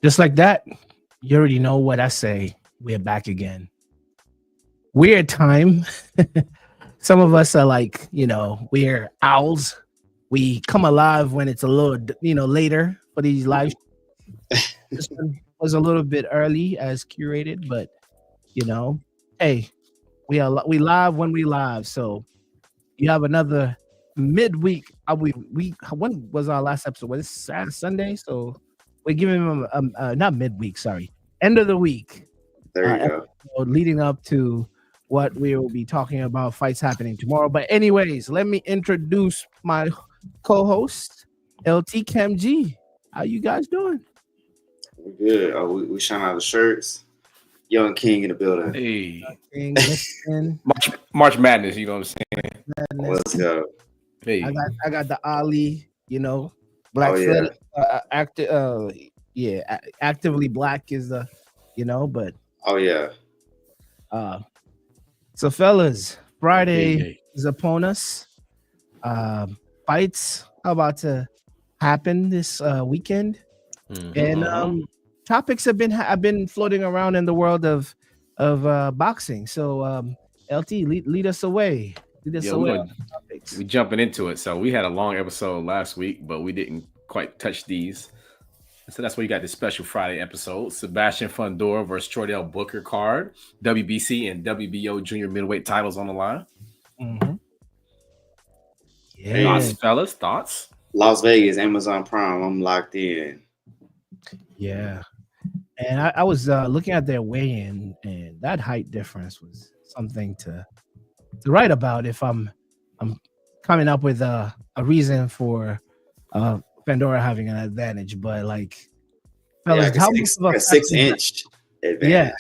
Just like that, you already know what I say. We're back again. Weird time. Some of us are like, we're owls. We come alive when it's a little, later for these live. This one was a little bit early as curated, but you know, hey, we live when we live. So you have another midweek. We when was our last episode? Was it Sunday? So we're giving them not midweek, sorry, end of the week There you go. episode leading up to what we will be talking about fights happening tomorrow. But anyways, let me introduce my co-host LT Kam Gee. How you guys doing? We're good. We shine out the shirts. Young King in the building. Hey, King, listen, March Madness. You know what I'm saying? Let's go. Hey, I got the Ali, black Oh, yeah. actively black is the, but Oh yeah. so fellas, Friday hey. is upon us. Fights are about to happen this weekend, and topics have been floating around in the world of boxing. So LT, lead us away. Lead us Yeah, away on the topics. we jumping into it. So we had a long episode last week, but we didn't quite touch these. So that's why you got this special Friday episode. Sebastian Fundora versus Chordell Booker card. WBC and WBO junior middleweight titles on the line. Mm-hmm. Hey, Thoughts, fellas? Thoughts? Las Vegas, Amazon Prime. I'm locked in. Yeah. And I was looking at their weigh-in, and that height difference was something to write about if I'm coming up with a reason for Pandora having an advantage. But like, fellas, Yeah, how six, much of a 6-inch advantage. Yeah.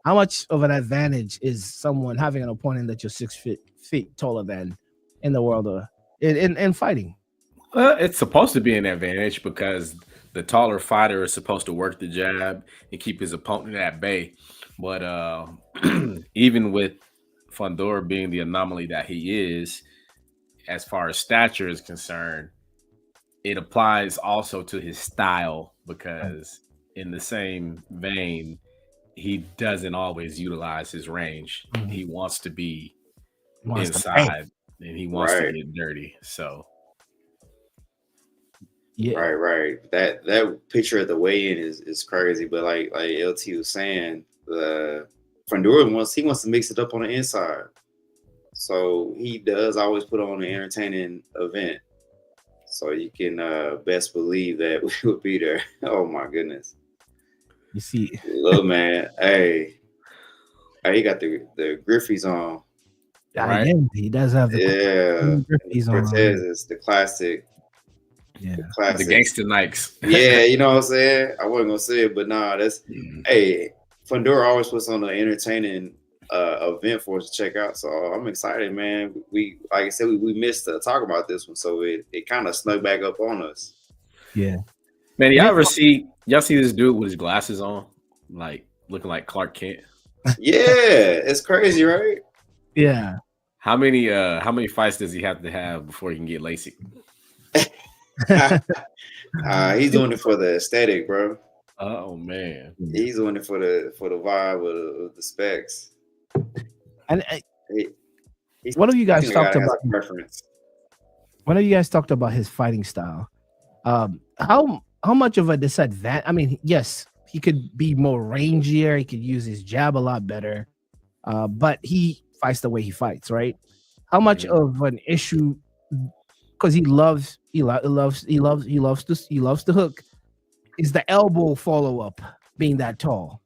How much of an advantage is someone having an opponent that you're 6 feet taller than in the world of in fighting? Well, it's supposed to be an advantage because the taller fighter is supposed to work the jab and keep his opponent at bay. But even with Fundora being the anomaly that he is, as far as stature is concerned, it applies also to his style because in the same vein, he doesn't always utilize his range. Mhm. He wants to be Wants to inside and he wants to Right. get dirty. So Yeah. Right. That picture at the weigh-in is crazy. But like LT was saying, the Fundora wants to mix it up on the inside. So he does always put on an entertaining event. So you can best believe that we would be there. Oh my goodness. You see, Look, man. Hey, he got the Griffies on. Right. yeah, he does have the Yeah. Griffies on. Cortez is the classic. Yeah. The classic. the gangster Nikes. Yeah, you know what I'm saying? I wasn't gonna say it, but nah, that's hey, Fundora always puts on an entertaining event for us to check out. So I'm excited, man. We like I said, we missed to talk about this one, so it kind of snuck back up on us. Yeah. Man, y'all see this dude with his glasses on, like looking like Clark Kent? Yeah, it's crazy, right? Yeah. How many fights does he have to have before he can get LASIK? He's doing it for the aesthetic, bro. Oh man. He's doing it for the vibe of the specs. And He's one of you guys a guy talked that has about a preference. one of you guys talked about his fighting style. How much of a disadvantage? I mean, yes, he could be more rangier. He could use his jab a lot better. But he fights the way he fights, right? How much of an issue? Because he loves the hook. Is the elbow follow up being that tall?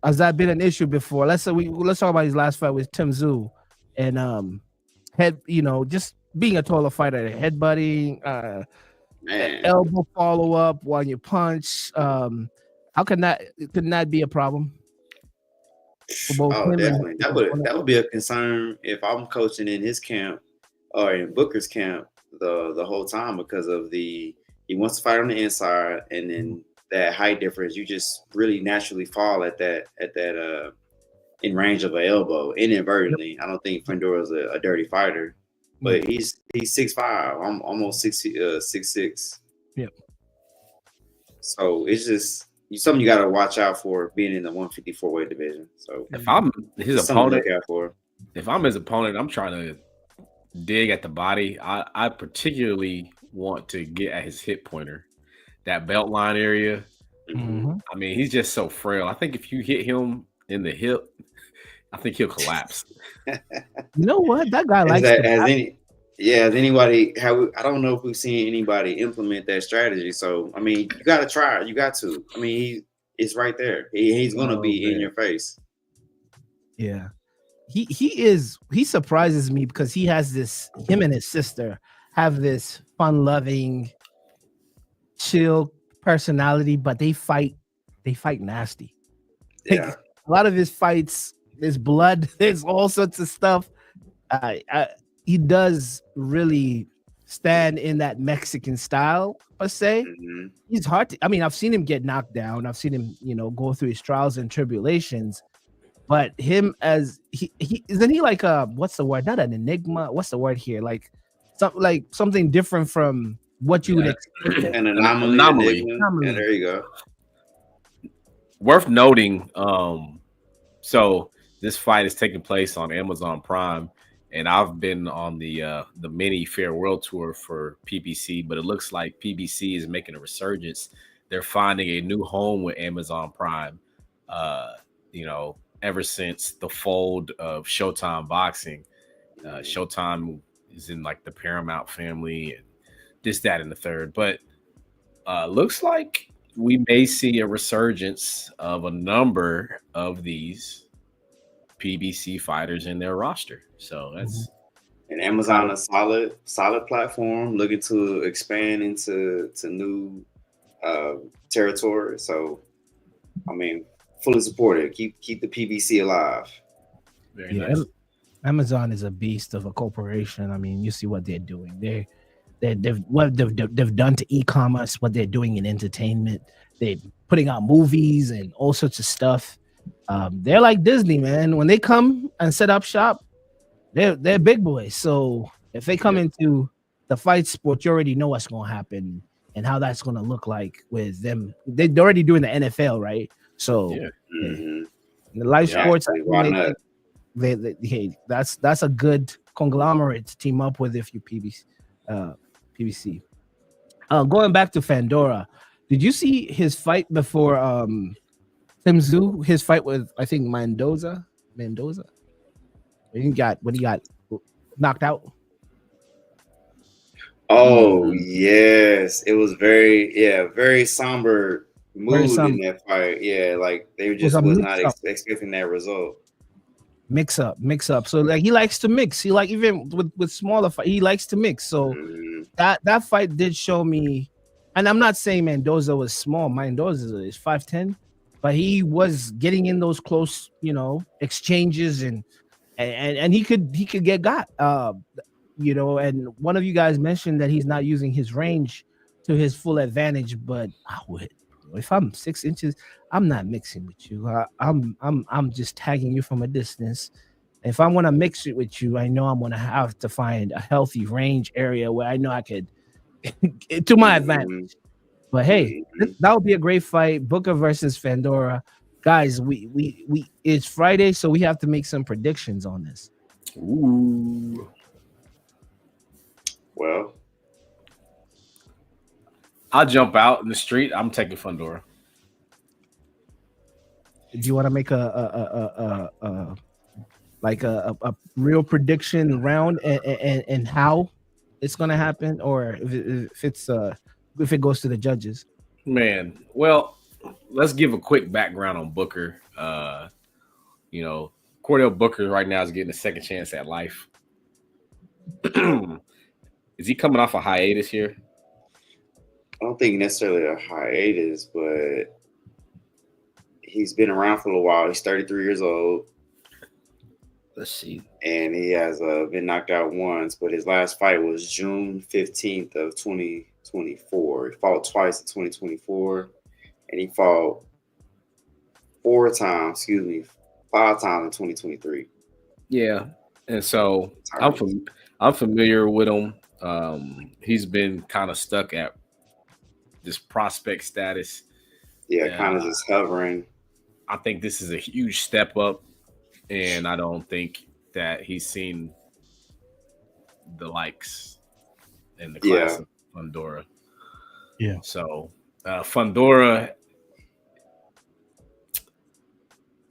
Has that been an issue before? Let's talk about his last fight with Tim Tszyu and just being a taller fighter, headbutting, Man. elbow follow up while you punch. How can that be a problem? For both Oh, him definitely. and- That would be a concern if I'm coaching in his camp or in Booker's camp the whole time because of he wants to fight on the inside, and then that height difference, you just really naturally fall at that in range of an elbow inadvertently. I don't think Fundora's a dirty fighter, but he's 6'5". I'm almost 6'6". Yep. So it's just something you got to watch out for being in the 154 weight division. So If I'm his it's something to opponent, look out for. if I'm his opponent, I'm trying to dig at the body. I particularly want to get at his hip pointer, that belt line area. Mhm. I mean, he's just so frail. I think if you hit him in the hip, I think he'll collapse. You know what? That guy Is likes that to. has anybody? I don't know if we've seen anybody implement that strategy. So I mean, you got to try. You got to. I mean, it's right there. He's gonna Oh, be in man. your face. Yeah. He surprises me because he has this, him and his sister have this fun loving, chill personality, but they fight nasty. Like, Yeah. a lot of his fights, there's blood, there's all sorts of stuff. He does really stand in that Mexican style, per se. Mm-hmm. He's hard to, I mean, I've seen him get knocked down. I've seen him, go through his trials and tribulations. But him as he isn't he like what's the word? Not an enigma. What's the word here? Like something different from what you would expect. An anomaly. Anomaly. Yeah, there you go. Worth noting, so this fight is taking place on Amazon Prime, and I've been on the mini farewell tour for PBC, but it looks like PBC is making a resurgence. They're finding a new home with Amazon Prime. Ever since the fold of Showtime Boxing, Showtime is in like the Paramount family and this, that, and the third. But looks like we may see a resurgence of a number of these PBC fighters in their roster. So that's and Amazon, a solid platform, looking to expand into new territory. So, I mean, fully supported. Keep the PBC alive. very nice. Amazon is a beast of a corporation. I mean, you see what they're doing. They've done to e-commerce, what they're doing in entertainment. They're putting out movies and all sorts of stuff. They're like Disney, man. When they come and set up shop, they're big boys. So if they come into the fight sport, you already know what's going to happen and how that's going to look like with them. They're already doing the NFL, right? So the live sports, why not? hey, that's a good conglomerate to team up with if you PBC. Going back to Fundora, did you see his fight before Tim Tszyu? His fight with, I think, Mendoza. When he got knocked out. Oh yes, it was very somber mood in that fight. Yeah, like they just was not expecting that result. Mix up. So like he likes to mix. He like even with smaller fight, he likes to mix. So that fight did show me, and I'm not saying Mendoza was small. Mendoza is 5'10", but he was getting in those close, exchanges and he could get got. And one of you guys mentioned that he's not using his range to his full advantage, but I would. If I'm 6 inches, I'm not mixing with you. I'm just tagging you from a distance. If I want to mix it with you, I know I'm gonna have to find a healthy range area where I know I could to my advantage. But hey, that would be a great fight. Booker versus Fundora. Guys, we it's Friday, so we have to make some predictions on this. Ooh. Well, I'll jump out in the street. I'm taking Fundora. Do you want to make a real prediction round and how it's gonna happen, or if it goes to the judges? Man, well, let's give a quick background on Booker. Cordell Booker right now is getting a second chance at life. Is he coming off a hiatus here? I don't think necessarily a hiatus, but he's been around for a while. He's 33 years old. Let's see. And he has been knocked out once, but his last fight was June 15th of 2024. He fought twice in 2024, and he fought 5 times in 2023. Yeah, and so I'm familiar with him. He's been kind of stuck at this prospect status. Yeah, kind of just hovering. I think this is a huge step up, and I don't think that he's seen the likes in the class of Fundora. Yeah. So Fundora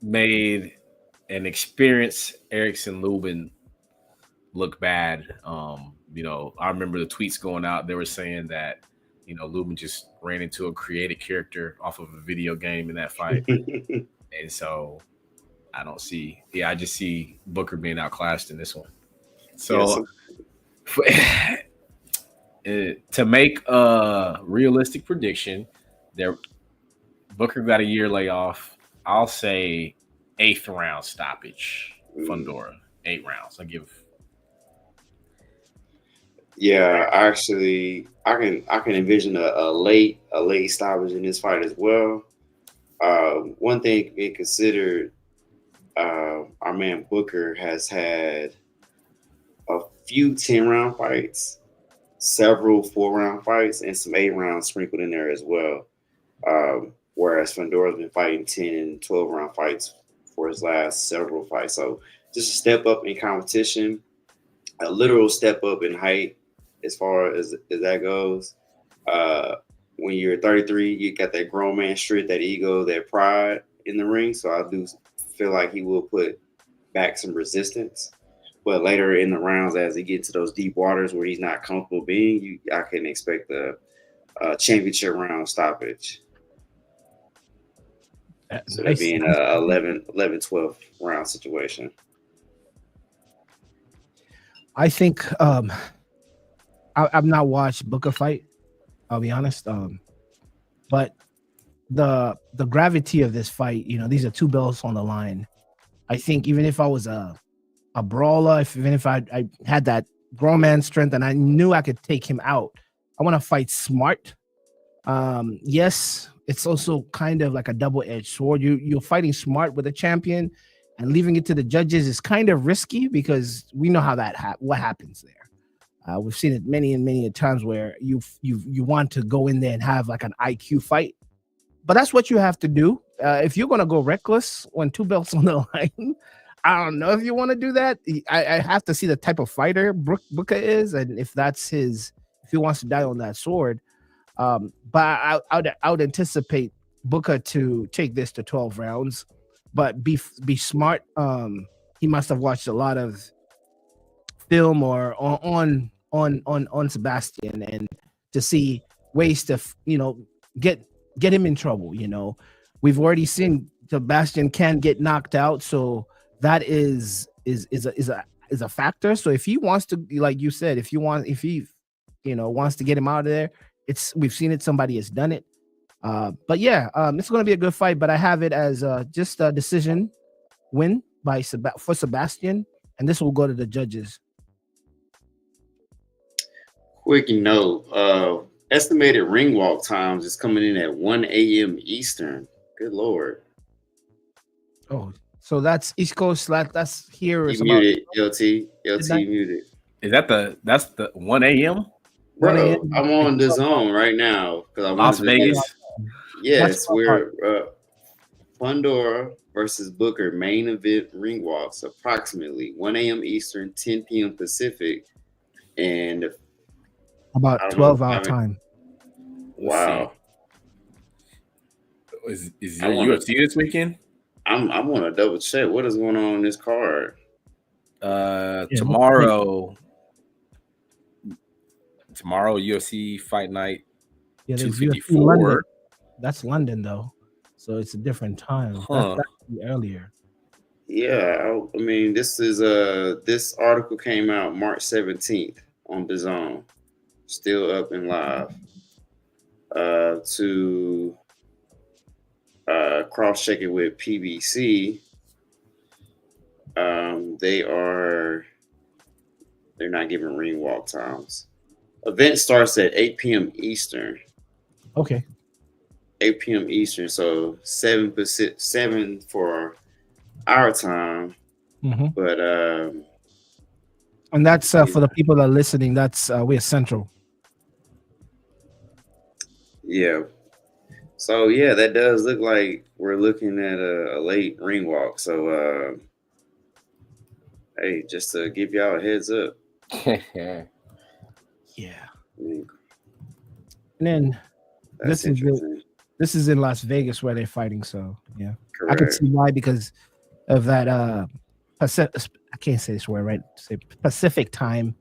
made an experienced Erickson Lubin look bad. You know, I remember the tweets going out. They were saying that, you know, Lubin just ran into a created character off of a video game in that fight. And so I don't see, I just see Booker being outclassed in this one. So to make a realistic prediction, Booker got a year layoff. I'll say 8th round stoppage. Fundora, 8 rounds. I give. Yeah, actually, I can envision a late stoppage in this fight as well. One thing being considered, our man Booker has had a few 10-round fights, several 4-round fights, and some 8 rounds sprinkled in there as well. Whereas Fundora's been fighting 10 and 12-round fights for his last several fights. So just a step up in competition, a literal step up in height as far as that goes. When you're 33, you got that grown man strength, that ego, that pride in the ring. So I do feel like he will put back some resistance. But later in the rounds, as he gets to those deep waters where he's not comfortable being, I can expect a championship round stoppage. So it'd be an 11-12 round situation. I think I've not watched Booker fight. I'll be honest. But the gravity of this fight, you know, these are 2 belts on the line. I think even if I was a brawler, even if I had that grown man strength and I knew I could take him out, I want to fight smart. Yes, it's also kind of like a double-edged sword. You're fighting smart with a champion, and leaving it to the judges is kind of risky because we know how what happens there. We've seen it many and many times where you want to go in there and have like an IQ fight, but that's what you have to do. If you're gonna go reckless when 2 belts on the line, I don't know if you want to do that. I have to see the type of fighter Booker is, and if he wants to die on that sword. But I would anticipate Booker to take this to 12 rounds, but be smart. He must have watched a lot of film or on Sebastian, and to see ways to get him in trouble. You know, we've already seen Sebastian can get knocked out, so that is a factor. So if he wants to, like you said, if he wants to get him out of there, we've seen it. Somebody has done it. But yeah, it's going to be a good fight. But I have it as just a decision win for Sebastian, and this will go to the judges. Quick note: estimated ring walk times is coming in at 1 a.m. Eastern. Good Lord! Oh, so that's East Coast. That's here. You muted, LT muted. Is that's the 1 a.m.? Bro, I'm on the zone right now because I'm Las Vegas. Yes, we're Fundora versus Booker main event ring walks approximately 1 a.m. Eastern, 10 p.m. Pacific, and about 12-hour time. Wow. Is your UFC this weekend? I want to double check what is going on this card. Tomorrow UFC Fight Night. Yeah, 254. That's London though, so it's a different time. That's earlier. Yeah, I mean, this article came out March 17th on DAZN, still up and live. To cross-check it with PBC, they're not giving ring walk times. Event starts at 8 p.m. Eastern. Okay. 8 p.m. Eastern, so 7 for our time. Mm-hmm. But and that's for the people that are listening. That's we're Central. Yeah. So yeah, that does look like we're looking at a late ring walk. So hey, just to give y'all a heads up. Yeah. I mean, And then that's interesting. this is in Las Vegas where they're fighting. So yeah, I could Correct. see why, because of that. I can't say this word right. Say Pacific time.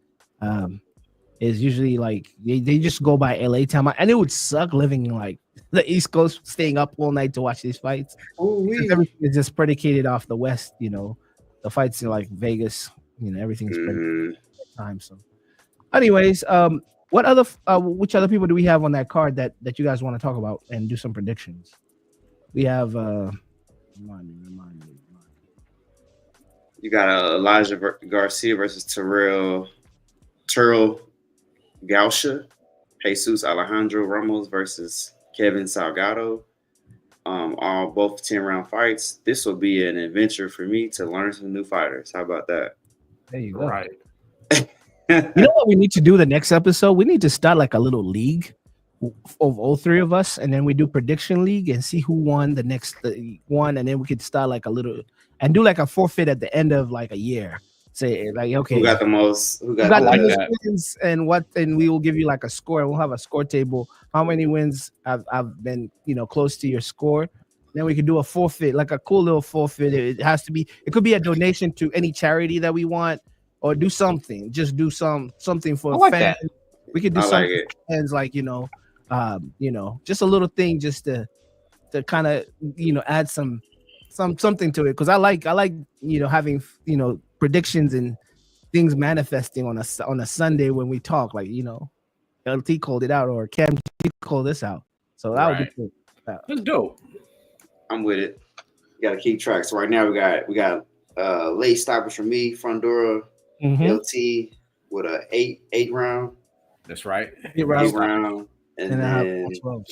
Is usually like they just go by LA time, and it would suck living in like the East Coast, staying up all night to watch these fights. Oh, Because everything is just predicated off the West. The fights in like Vegas. Everything's predicated time. So, anyways, which other people do we have on that card that you guys want to talk about and do some predictions? We have remind me. You got Elijah Garcia versus Terrell Gausha, Jesus Alejandro Ramos versus Kevin Salgado. All both 10-round fights. This will be an adventure for me to learn some new fighters. How about that? There you go. Right. You know what we need to do the next episode? We need to start like a little league of all three of us, and then we do prediction league and see who won the next one, and then we could start like a little and do like a forfeit at the end of like a year. Say like, okay, Who got the most? Who got the like most that. wins, and we will give you like a score. We'll have a score table. How many wins I've been close to your score. Then we could do a forfeit, like a cool little forfeit. It has to be. It could be a donation to any charity that we want, or do something. Just do something for I like fans. that. We could do I like something it. for fans, like just a little thing, just to kind of add something to it, because I like having predictions and things manifesting on a Sunday when we talk, like LT called it out or Kam Gee called this out, so that would be Right. cool. That's dope. I'm with it. You got to keep track. So right now we got late stoppers from me, Fundora, Mhm. LT with a eight round, That's right. Eight round. eight round, and And I have then 12.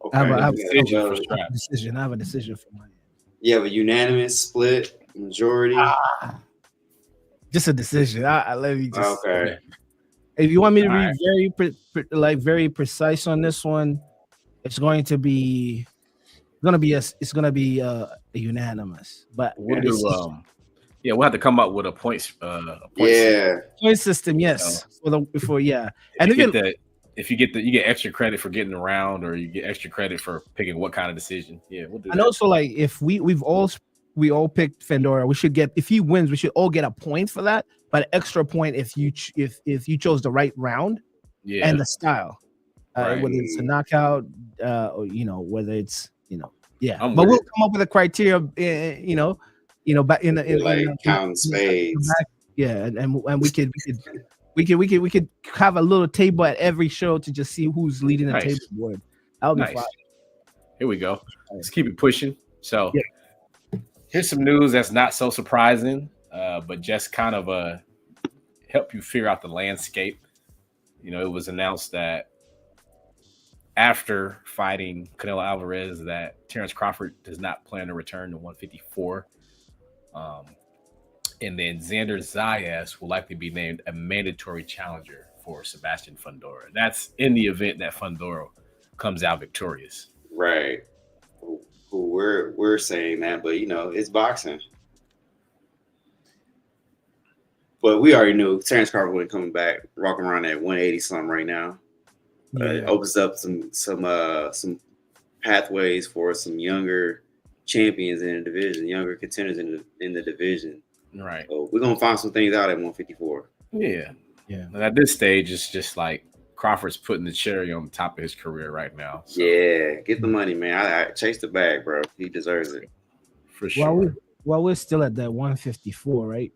okay, I have we got decision for 12. Strap. I have a decision for my You have a unanimous split majority. just a decision. I let me just. Okay. If you want me to be Alright. very precise on this one, it's going to be a unanimous. But We'll a do decision. we'll have to come up with a point system. Yeah. Point system, yes. If And you even get you get extra credit for getting around, or you get extra credit for picking what kind of decision. Yeah, we'll do and that. also, like, if we all picked Fundora, we should get, if he wins, we should all get a point for that, but an extra point if you chose the right round Yeah. and the style, Right. whether it's a knockout, or whether it's yeah. I'm But with we'll it. come up with a criteria, back in Counting spades. yeah, and we could have a little table at every show to just see who's leading the Nice. table board. That would be Nice. fun. Here we go. Let's keep it pushing. So Yeah. here's some news that's not so surprising, but just kind of help you figure out the landscape. It was announced that after fighting Canelo Alvarez, that Terrence Crawford does not plan to return to 154. And then Xander Zayas will likely be named a mandatory challenger for Sebastian Fundora. That's in the event that Fundora comes out victorious. Right. We're saying that, but it's boxing. But we already knew Terrence Crawford wasn't coming back, rocking around at 180 something right now. It opens up some pathways for some younger champions in the division, younger contenders in the division. Right. So we're gonna find some things out at 154. Yeah. Yeah. And at this stage, it's just like Crawford's putting the cherry on the top of his career right now. So, Yeah, get the money, man. I chase the bag, bro. He deserves it. for sure. While we're still at that 154, right?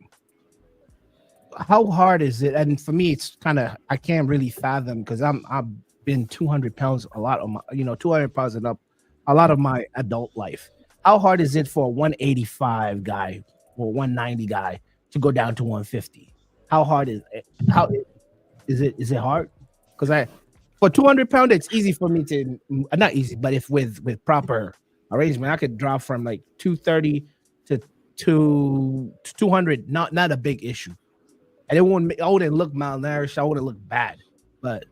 How hard is it? And for me, it's kind of, I can't really fathom, because I've been 200 pounds a lot of my 200 pounds and up a lot of my adult life. How hard is it for a 185 guy or 190 guy to go down to 150? How hard is it? Is it hard? Because for 200 pound, it's easy for me to, not easy, but if with proper arrangement, I could drop from like 230 to 200, not a big issue. And I wouldn't look malnourished. I wouldn't look bad. But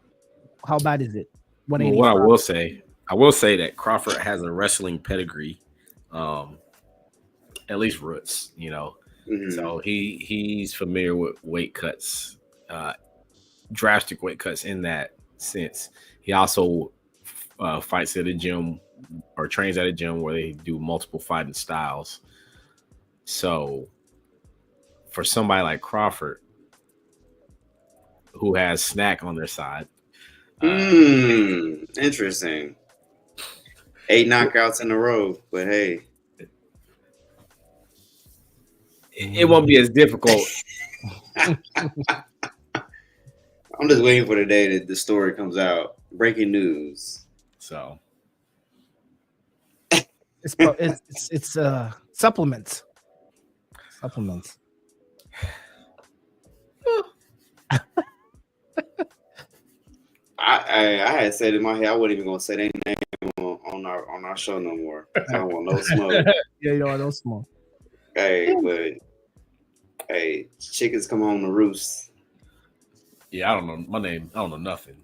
how bad is it? Well, what I will say that Crawford has a wrestling pedigree, at least roots, you know. Mhm. So he's familiar with weight cuts, drastic weight cuts in that sense. He also fights at a gym or trains at a gym where they do multiple fighting styles. So for somebody like Crawford, who has Snack on their side, interesting. 8 knockouts in a row, but hey, it won't be as difficult. I'm just waiting for the day that the story comes out. Breaking news. So it's supplements. Supplements. I had said in my head I wasn't even gonna say their name on our show no more. I don't want no smoke. Yeah, you don't want no smoke. Hey, but hey, chickens come home to roost. yeah, I don't know my name. I don't know nothing.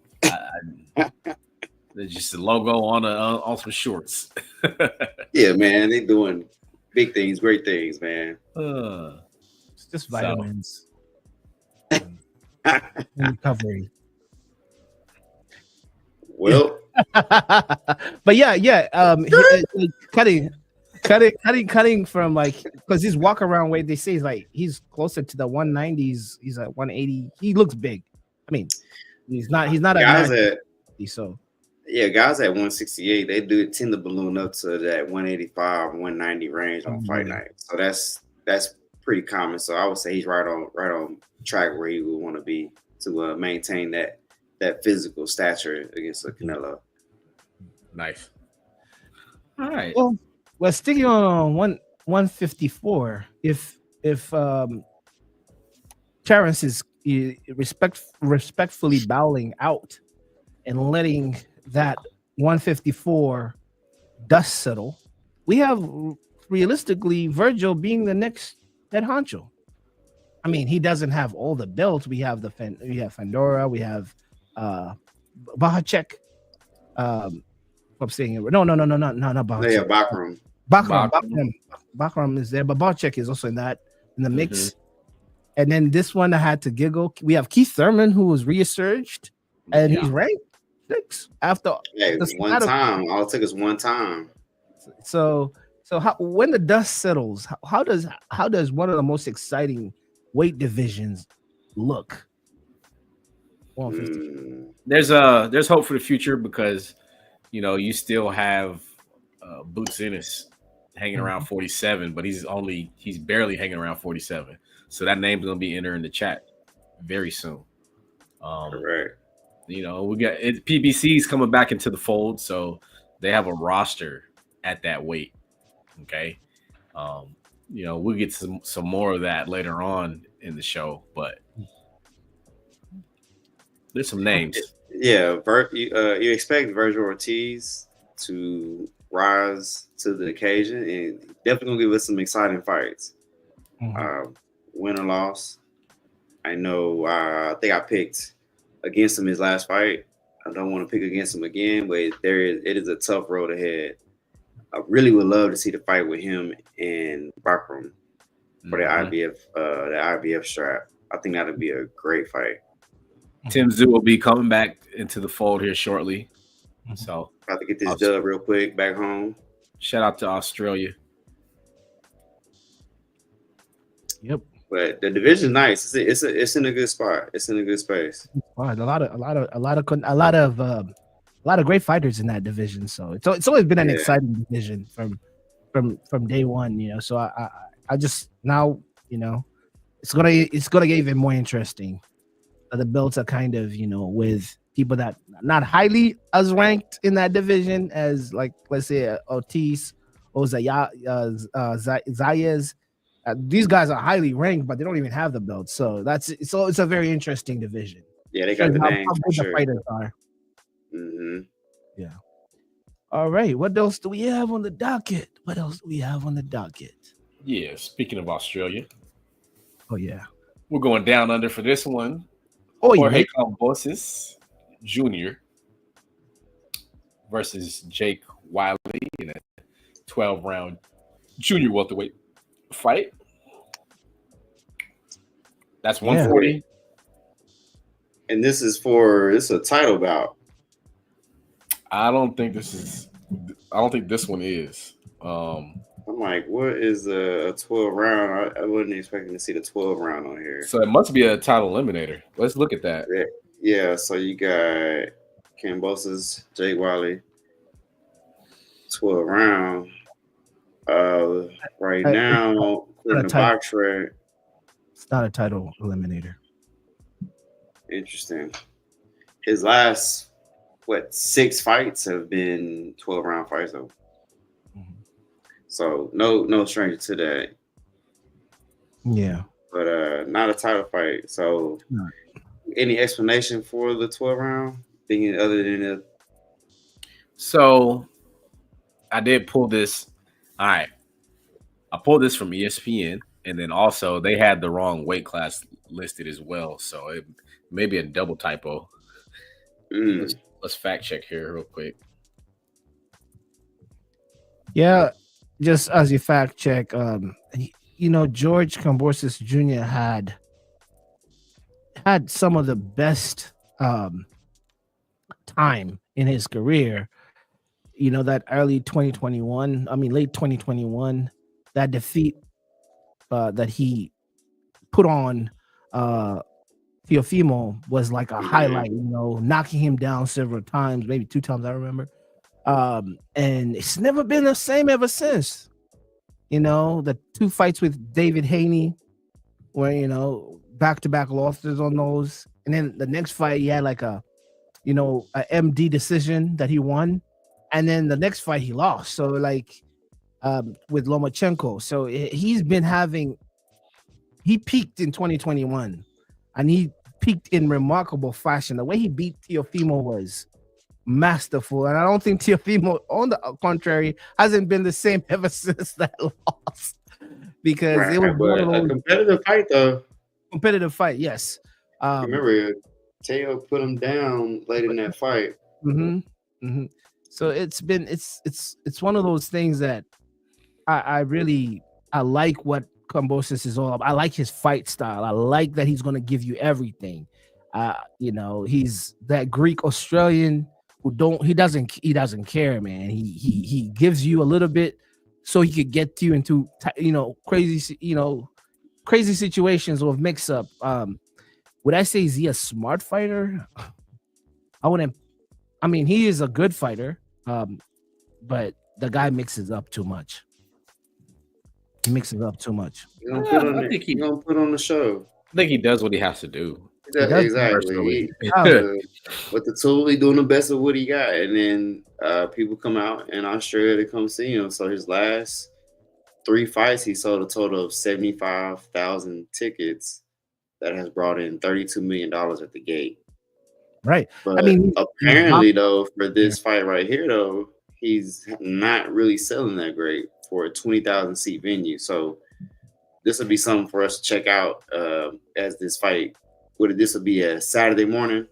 There's just a logo on some shorts. Yeah, man, they doing big things, great things, man. It's just vitamins. And recovery. Well, but yeah. Cutting from like because his walk around weight they say is like he's closer to the 190s. He's at 180. He looks big. I mean, he's not guys a so guys at 168 they do tend to balloon up to that 185, 190 range on fight night. So that's pretty common. So I would say he's right on track where he would want to be to maintain that physical stature against a Canelo. Nice. All right. Well, sticking on 154. If Terrence is respectfully bowing out and letting that 154 dust settle, we have realistically Virgil being the next head honcho. I mean, he doesn't have all the belts. We have Fundora, we have Bahacek. I'm saying it. No, not Bahacek. Yeah, Bakram. Bakram is there, but Bahacek is also in the mix. Mm-hmm. And then this one I had to giggle. We have Keith Thurman, who was resurged, and he's ranked 6 after one time. All it took is one time. So when the dust settles, how does one of the most exciting weight divisions look? There's hope for the future because you still have Boots Ennis hanging around 47, but he's barely hanging around 47. So that name's gonna be entering the chat very soon. Correct. We got PBC's coming back into the fold, so they have a roster at that weight. Okay. We'll get some more of that later on in the show, but there's some names. Yeah, you expect Virgil Ortiz to rise to the occasion and definitely gonna give us some exciting fights. Win or loss. I know I think I picked against him his last fight. I don't want to pick against him again, but it is a tough road ahead. I really would love to see the fight with him and Bakram for the IBF strap. I think that'd be a great fight. Tim Tszyu will be coming back into the fold here shortly. So about to get this dub real quick back home. Shout out to Australia. Yep. But the division's nice. It's in a good spot. It's in a good space. A lot of great fighters in that division. So it's always been an exciting division from day one. So I just now it's gonna get even more interesting. The belts are kind of with people that not highly as ranked in that division as like let's say Ortiz or Zayas. These guys are highly ranked, but they don't even have the belt. So it's a very interesting division. Yeah, they got the names. How good the fighters are. Mm-hmm. Yeah. All right. What else do we have on the docket? Yeah. Speaking of Australia. Oh yeah. We're going down under for this one. Oh yeah. Kambosos Jr. versus Jake Wyllie in a 12-round junior welterweight fight. That's 140. And this is a title bout. I don't think this one is. I'm like, what is a 12 round? I wasn't expecting to see the 12 round on here. So it must be a title eliminator. Let's look at that. Yeah, so you got Kambosos, Jake Wyllie, 12 round. Right now, according to box rec, it's not a title eliminator. Interesting. His last 6 fights have been 12 round fights though. So no stranger to that. Yeah. But not a title fight. So any explanation for the 12 round thing other than it? So I did pull this. All right. I pulled this from ESPN, and then also they had the wrong weight class listed as well. So it may be a double typo. Let's fact check here real quick. Yeah. Just as you fact check, George Kambosos Jr. had some of the best time in his career. That late 2021, that defeat that he put on Teofimo was like a highlight, knocking him down several times, maybe 2 times, I remember. And it's never been the same ever since. The 2 fights with David Haney where, back-to-back losses on those. And then the next fight, he had like a MD decision that he won. And then the next fight he lost. So with Lomachenko. So he peaked in 2021 and he peaked in remarkable fashion. The way he beat Teofimo was masterful, and I don't think Teofimo, on the contrary, hasn't been the same ever since that loss, because it was a competitive fight though. Competitive fight, yes. Remember, Teo put him down late in that fight. So it's one of those things that I like what Kambosos is all about. I like his fight style. I like that he's going to give you everything. He's that Greek Australian he doesn't care, man. He gives you a little bit so he could get you into crazy situations or mix up. Would I say is he a smart fighter? I wouldn't. I mean, he is a good fighter, but the guy mixes up too much. He mixes up too much. He's gonna put on the show. I think he does what he has to do. Exactly. With the tool, he doing the best of what he got, and then people come out in Australia to come see him. So his last 3 fights, he sold a total of 75,000 tickets. That has brought in $32 million at the gate. Right. But apparently, though, for this fight right here, though, he's not really selling that great for a 20,000 seat venue. So this will be something for us to check out as this fight. This will be a Saturday morning.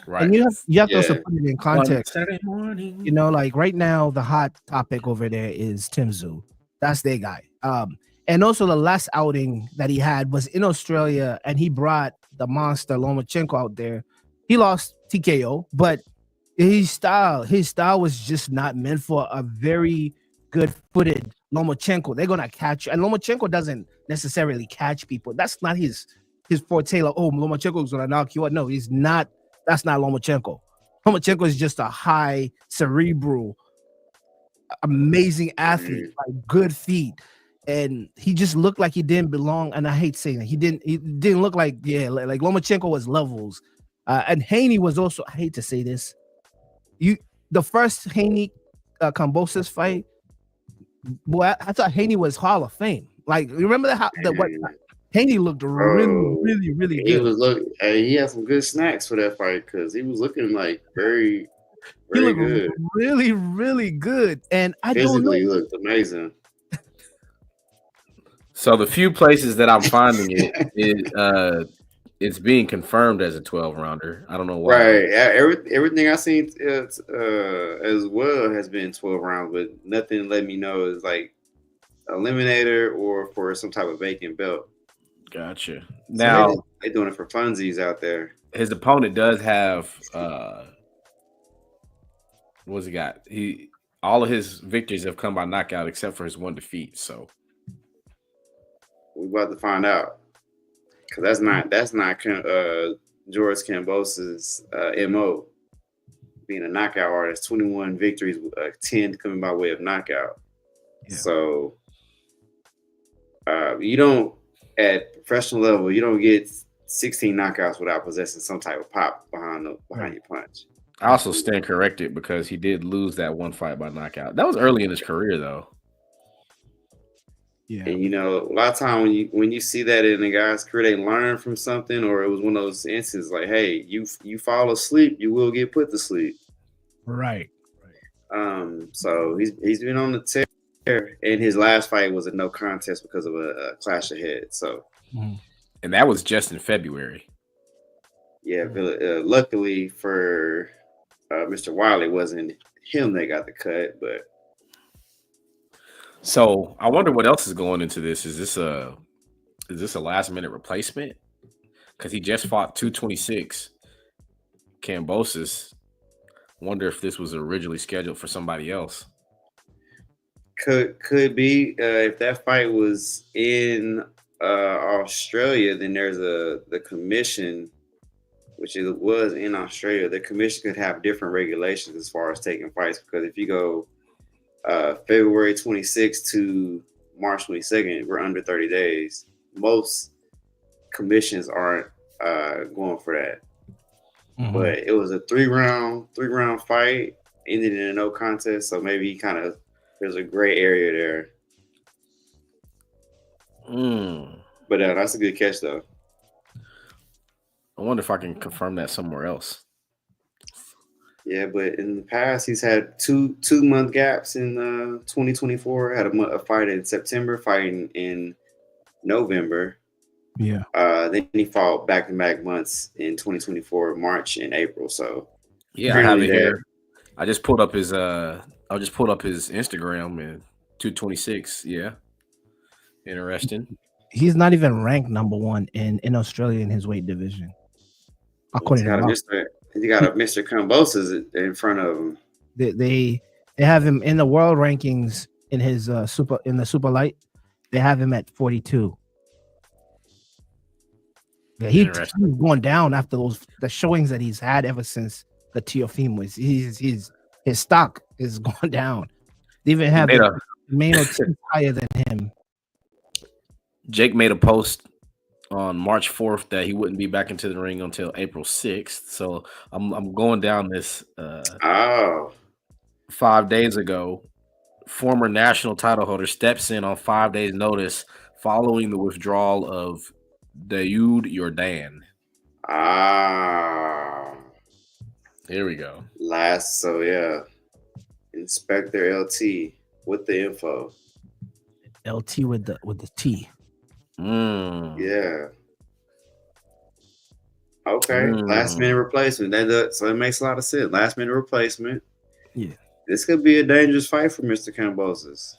Right. And you have to also put it in context. Saturday morning. Right now, the hot topic over there is Tim Tszyu. That's their guy. And also the last outing that he had was in Australia, and he brought the monster Lomachenko out there. He lost TKO, but his style was just not meant for a very good-footed Lomachenko. They're gonna catch you, and Lomachenko doesn't necessarily catch people. That's not his forte. Lomachenko is gonna knock you out. No, he's not. That's not Lomachenko. Lomachenko is just a high, cerebral, amazing athlete, like good feet. And he just looked like he didn't belong. And I hate saying that. He didn't look like Lomachenko was levels. And Haney was also, I hate to say this. The first Haney Kambosos fight, boy, I thought Haney was Hall of Fame. Like, remember what Haney looked really good. He had some good snacks for that fight because he was looking like very good. Really, really good. And physically looked amazing. So the few places that I'm finding it it's being confirmed as a 12 rounder. I don't know why. Right. Everything I seen as well has been 12 rounds, but nothing let me know is like eliminator or for some type of vacant belt. Gotcha. So Now they doing it for funsies out there. his opponent does have what's he got? All of his victories have come by knockout except for his one defeat. So We about to find out because that's not George Kambosos' mo. Being a knockout artist, 21 victories, 10 coming by way of knockout. Yeah. So you don't at professional level, you don't get 16 knockouts without possessing some type of pop behind your punch. I also stand corrected because he did lose that one fight by knockout. That was early in his career, though. Yeah, and a lot of time when you see that in a guy's career, they learn from something, or it was one of those instances like, hey, you fall asleep, you will get put to sleep. Right. So he's been on the tear, and his last fight was a no contest because of a clash of heads. So, and that was just in February. Yeah, luckily for Mr. Wyllie, it wasn't him that got the cut, but. So I wonder what else is going into this. Is this a last minute replacement? Because he just fought 226 Kambosos. Wonder if this was originally scheduled for somebody else. Could be. If that fight was in Australia, then there's the commission, which it was in Australia. The commission could have different regulations as far as taking fights, because if you go February 26th to March 22nd, we're under 30 days. Most commissions aren't going for that. But it was a three round fight, ended in a no contest. So maybe there's a gray area there. But that's a good catch, though. I wonder if I can confirm that somewhere else. Yeah, but in the past, he's had two month gaps in 2024. Had a fight in September, fighting in November. Yeah. Then he fought back-to-back months in 2024, March and April. So yeah, I have it here. I just pulled up his Instagram and 226. Yeah, interesting. He's not even ranked number one in Australia in his weight division. According to you got a Mr. Kambosos in front of him. They have him in the world rankings in his super light. They have him at 42. Yeah, he's going down after the showings that he's had ever since the Teofimo was. His stock is going down. They even have the main higher than him. Jake made a post on March 4th that he wouldn't be back into the ring until April 6th. So I'm going down this 5 days ago. Former national title holder steps in on 5 days notice following the withdrawal of Daoud Yordan. Here we go. Inspector LT with the info. LT with the T. Yeah. Okay. Last minute replacement. So it makes a lot of sense. Last minute replacement. Yeah. This could be a dangerous fight for Mr. Kambosos.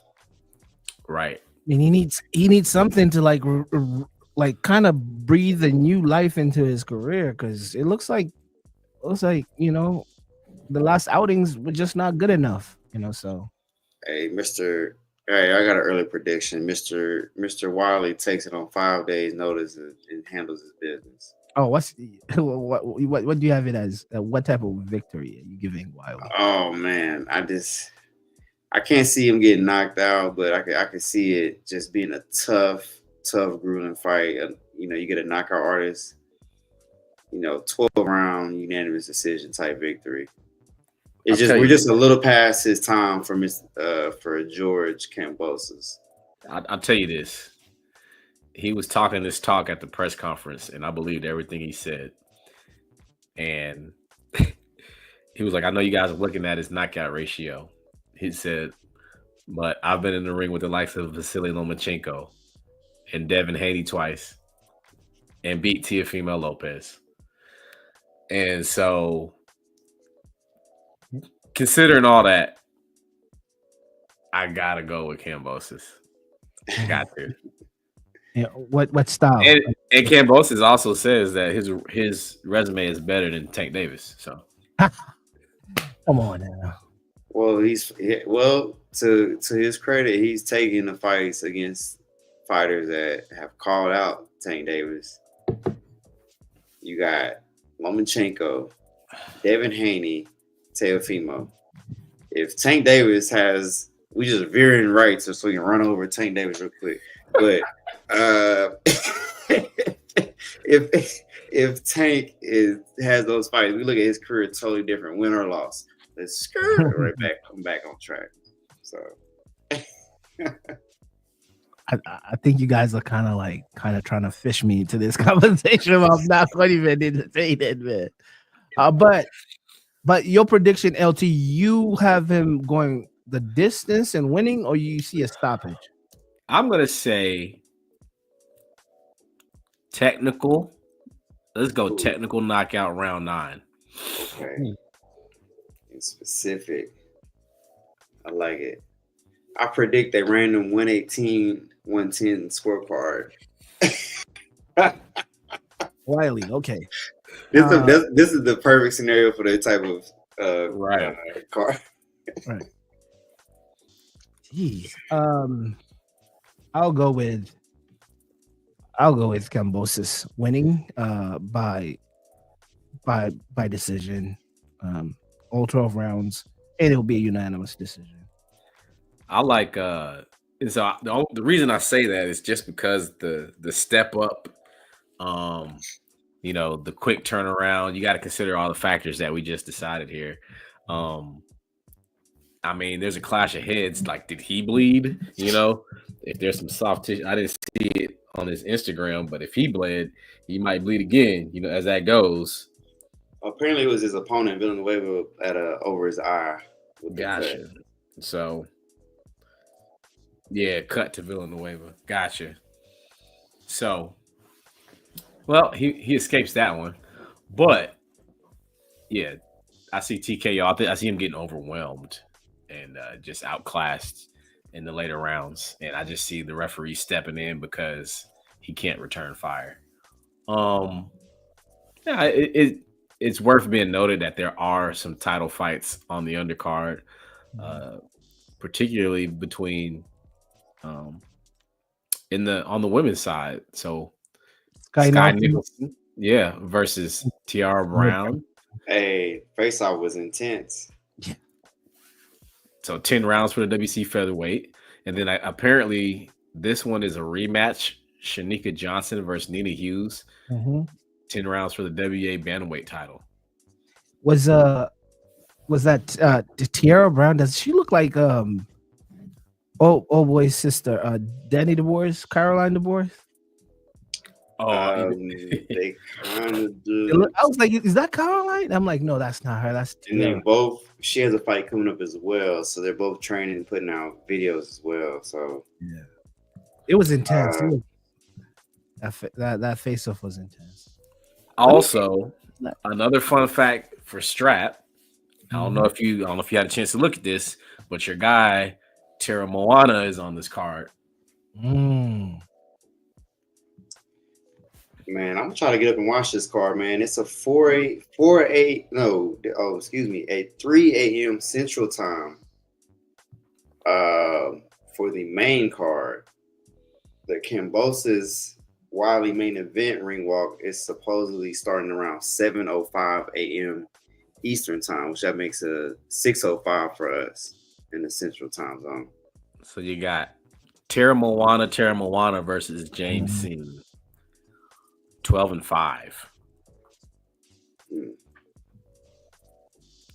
Right. I mean, he needs something to like kind of breathe a new life into his career, because it looks like the last outings were just not good enough. So. Hey, Hey, I got an early prediction. Mr. Wyllie takes it on 5 days notice and handles his business. Oh, what do you have it as? What type of victory are you giving Wyllie? Oh man, I can't see him getting knocked out, but I can see it just being a tough, grueling fight. You get a knockout artist, 12-round unanimous decision type victory. We're just a little past his time for George Kambosos. I'll tell you this. He was talking this talk at the press conference, and I believed everything he said. And he was like, I know you guys are looking at his knockout ratio. He said, but I've been in the ring with the likes of Vasily Lomachenko and Devin Haney twice. and beat Teofimo Lopez. And so, considering all that, I gotta go with Kambosos. I got to. Yeah, what style? And Kambosos also says that his resume is better than Tank Davis. So come on now. Well, to his credit, he's taking the fights against fighters that have called out Tank Davis. You got Lomachenko, Devin Haney, Teofimo. If Tank Davis has, we just veering right so we can run over Tank Davis real quick. But if Tank has those fights, we look at his career totally different, win or loss. Let's skirt right back, come back on track. So I think you guys are kind of trying to fish me into this conversation. I'm not going to even entertain it, man. But your prediction, LT, you have him going the distance and winning, or you see a stoppage? I'm gonna say technical. Let's go technical knockout round 9. Okay. In specific, I like it. I predict a random 118, 110 scorecard. Wyllie, okay. This is the perfect scenario for that type of card. Right. Jeez. I'll go with Kambosos winning by decision, all 12 rounds, and it'll be a unanimous decision. I like so the reason I say that is just because the step up, the quick turnaround. You got to consider all the factors that we just decided here. I mean, there's a clash of heads. Like, did he bleed? If there's some soft tissue, I didn't see it on his Instagram, but if he bled, he might bleed again. As that goes. Apparently, it was his opponent Villanueva over his eye. Gotcha. So, yeah, cut to Villanueva. Gotcha. So, well, he escapes that one, but yeah, I see TKO. I see him getting overwhelmed and just outclassed in the later rounds, and I just see the referee stepping in because he can't return fire. Yeah, it's worth being noted that there are some title fights on the undercard, particularly between on the women's side. So Sky Nicholson, versus Tiara Brown. Hey, face-off was intense. Yeah. So 10 rounds for the WC featherweight, and then apparently this one is a rematch: Shanika Johnson versus Nina Hughes. 10 rounds for the WA bantamweight title. Was that Tiara Brown? Does she look like oh boy's sister, Danny DeBoers, Caroline DeBoers? They kind of do. I was like, is that Caroline? I'm like, no, that's not her. That's Tiara. And she has a fight coming up as well, so they're both training and putting out videos as well. So yeah, it was intense. That face-off was intense. Also, another fun fact for Strap. I don't know if you had a chance to look at this, but your guy Tara Moana is on this card. Man, I'm trying to get up and watch this card, man. It's a 3 a.m. Central Time for the main card. The Kambosos Wyllie main event ring walk is supposedly starting around 7:05 a.m. Eastern Time, which that makes a 6:05 for us in the Central Time zone. So you got Tara Moana versus James Seen. 12-5.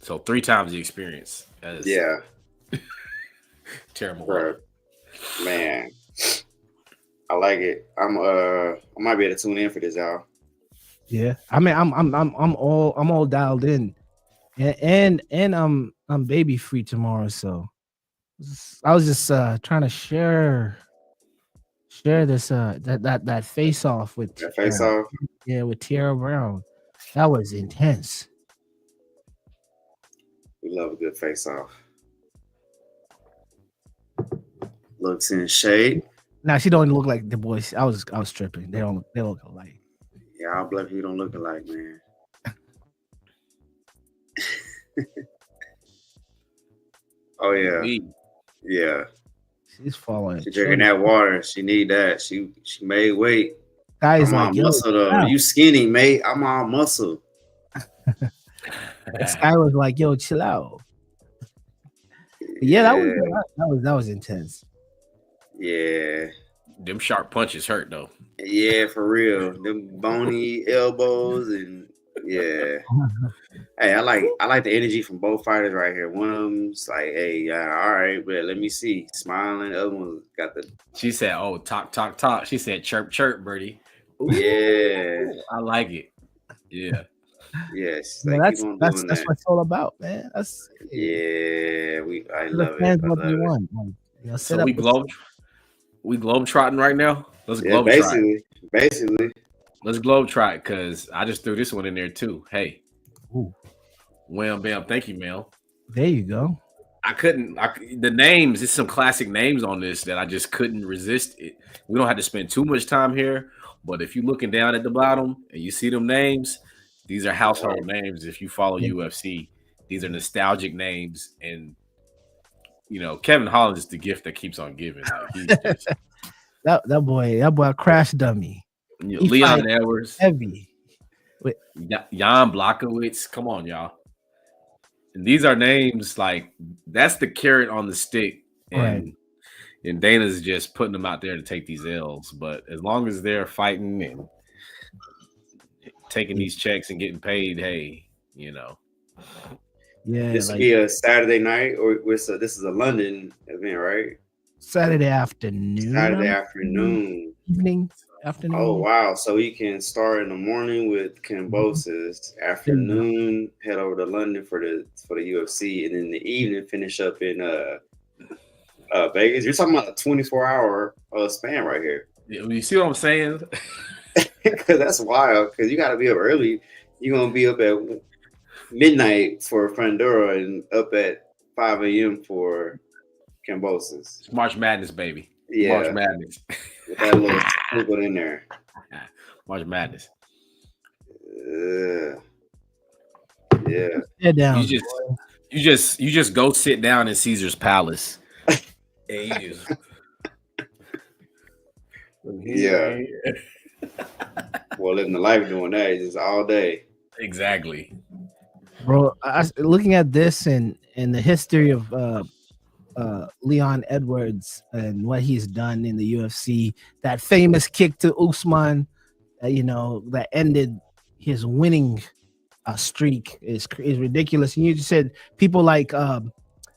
So 3 times the experience. Yeah. Terrible. Man. I like it. I might be able to tune in for this, y'all. Yeah. I mean, I'm all dialed in. And I'm baby free tomorrow, so I was just trying to share share this that face off with That face off. with Tierra Brown. That was intense. We love a good face off. Looks in shape. Now she don't look like the boys. I was tripping. They look alike. Yeah, I believe you don't look alike, man. Oh yeah, yeah. She's following. She drinking that water. She need that. She made weight. Guys I'm like, all yo, muscle though. You skinny, mate. I'm all muscle. Sky was like, yo, chill out. Yeah, that was intense. Yeah. Them sharp punches hurt though. Yeah, for real. Them bony elbows and yeah. Hey, I like the energy from both fighters right here. One of them's like, hey, all right, but let me see. Smiling. The other one got the. She said, oh, talk, talk, talk. She said, chirp, chirp, birdie. Ooh, yeah. I like it. Yeah. Yes. Yeah, that's what it's all about, man. That's yeah. I love it. What they want. Like, you know, so we globe trotting right now. Let's globe basically. Let's globe trot because I just threw this one in there too. Hey. Ooh. Wham bam. Thank you, Mel. There you go. The names, it's some classic names on this that I just couldn't resist it. We don't have to spend too much time here, but if you're looking down at the bottom and you see them names, these are household names. If you follow UFC, these are nostalgic names. And, you know, Kevin Holland is the gift that keeps on giving. Like, he's just, that boy, crash dummy. You know, Leon Edwards. Heavy. Jan Blachowicz. Come on, y'all. And these are names like that's the carrot on the stick. And Dana's just putting them out there to take these L's. But as long as they're fighting and taking these checks and getting paid, hey, you know. Yeah. This will be a Saturday night, or this is a London event, right? Saturday afternoon. Evening. Afternoon. Oh wow! So you can start in the morning with Kambosos, afternoon head over to London for the UFC, and in the evening finish up in Vegas. You're talking about a 24-hour span right here. Yeah, you see what I'm saying? Because that's wild. Because you got to be up early. You're gonna be up at midnight for Fundora and up at 5 a.m. for Kambosos. It's March Madness, baby. Yeah, March Madness. With that little sprinkle in there. March Madness. Yeah. Sit down. You just go sit down in Caesar's Palace. And you just... Yeah. Well, living the life doing that is just all day. Exactly. Bro, looking at this and the history of Leon Edwards and what he's done in the UFC, that famous kick to Usman, that ended his winning streak is ridiculous. And you just said people like Jan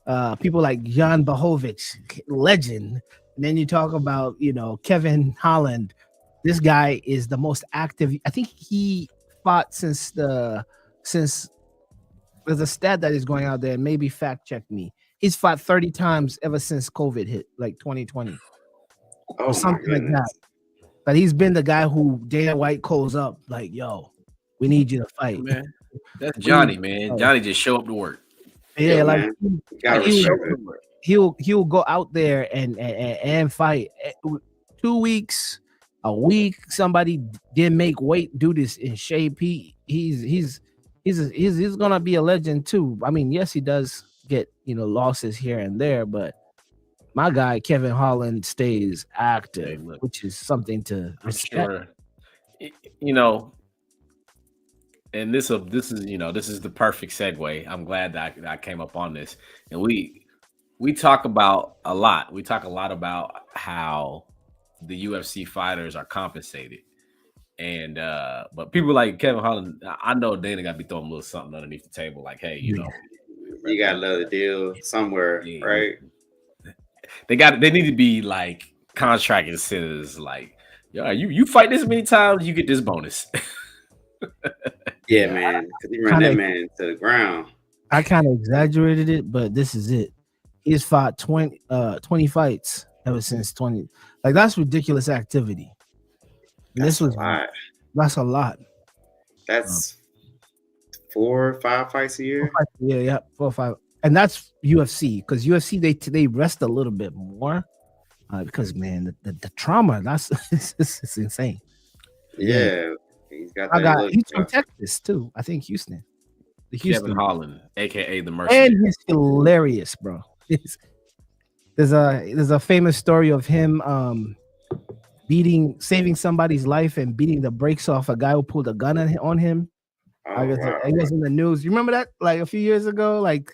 Blachowicz, legend. And then you talk about Kevin Holland. This guy is the most active. I think he fought since there's a stat that is going out there. Maybe fact check me. He's fought 30 times ever since COVID hit, like 2020, or something like that. But he's been the guy who Dana White calls up, like, "Yo, we need you to fight." Man, that's Johnny, man. Johnny just show up to work. Yeah, like he'll go out there and fight. 2 weeks, a week. Somebody didn't make weight, do this in shape. He's gonna be a legend too. I mean, yes, he does get losses here and there, but my guy Kevin Holland stays active, which is something to respect. Sure. And this is the perfect segue. I'm glad that I came up on this. And we talk about a lot. We talk a lot about how the UFC fighters are compensated. And but people like Kevin Holland, I know Dana got to be throwing a little something underneath the table, like, hey, you got another deal somewhere, right? They need to be like contract incentives, like, yo, you fight this many times, you get this bonus. Yeah, man, because he ran that man to the ground. I kind of exaggerated it, but this is it. He's fought 20 fights ever since Like that's ridiculous activity. And That's this was a lot. that's a lot. That's 4 or 5 fights a year. Yeah, 4 or 5, and that's UFC because UFC they rest a little bit more because man the trauma that's it's insane. Yeah, he's got I that got look. he's from Texas too. I think Houston. The Houston. Kevin Holland, aka the Mercenary. And he's hilarious, bro. There's a famous story of him saving somebody's life and beating the brakes off a guy who pulled a gun on him. I guess in the news. You remember that? Like a few years ago, like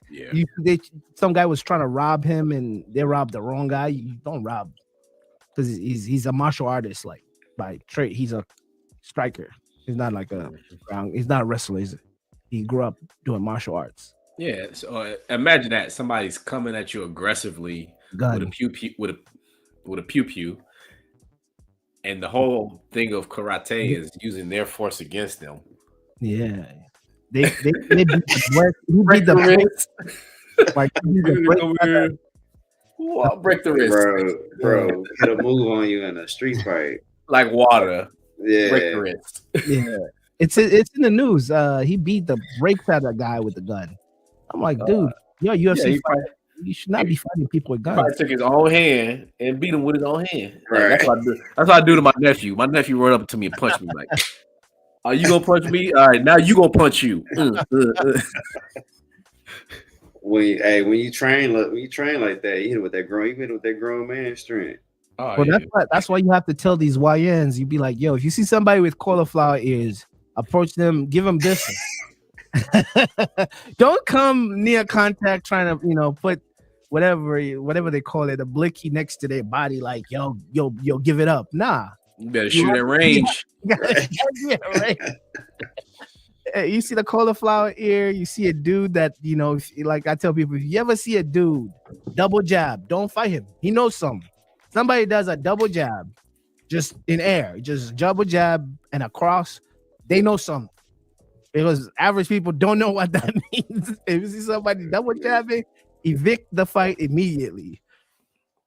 some guy was trying to rob him and they robbed the wrong guy. You don't rob because he's a martial artist, like by trade. He's a striker. He's not like he's not a wrestler. He grew up doing martial arts. Yeah. So imagine that somebody's coming at you aggressively with a pew pew, and the whole thing of karate is using their force against them. Yeah, they beat the wrist. Like I'll break the wrist, bro. Get a move on you in a street fight like water. Yeah, break the wrist. Yeah, it's in the news. He beat the brakes out of that guy with the gun. I'm like, dude, you're a UFC fighter. You should not be fighting people with guns. He took his own hand and beat him with his own hand. Right. That's what I do. That's what I do to my nephew. My nephew run up to me and punch me like, "Are you gonna punch me? All right, now you gonna punch you." When you train like that, you hit with that grown man strength. Well, that's why you have to tell these YNs. You be like, yo, if you see somebody with cauliflower ears, approach them, give them distance. Don't come near contact trying to, put whatever they call it, a blicky next to their body, like, yo, give it up. Nah. You better shoot at range. Yeah, right. You see the cauliflower ear, you see a dude that, like I tell people, if you ever see a dude double jab, don't fight him. He knows something. Somebody does a double jab, just in air, just double jab and a cross, they know something. Because average people don't know what that means. If you see somebody double jabbing, evict the fight immediately.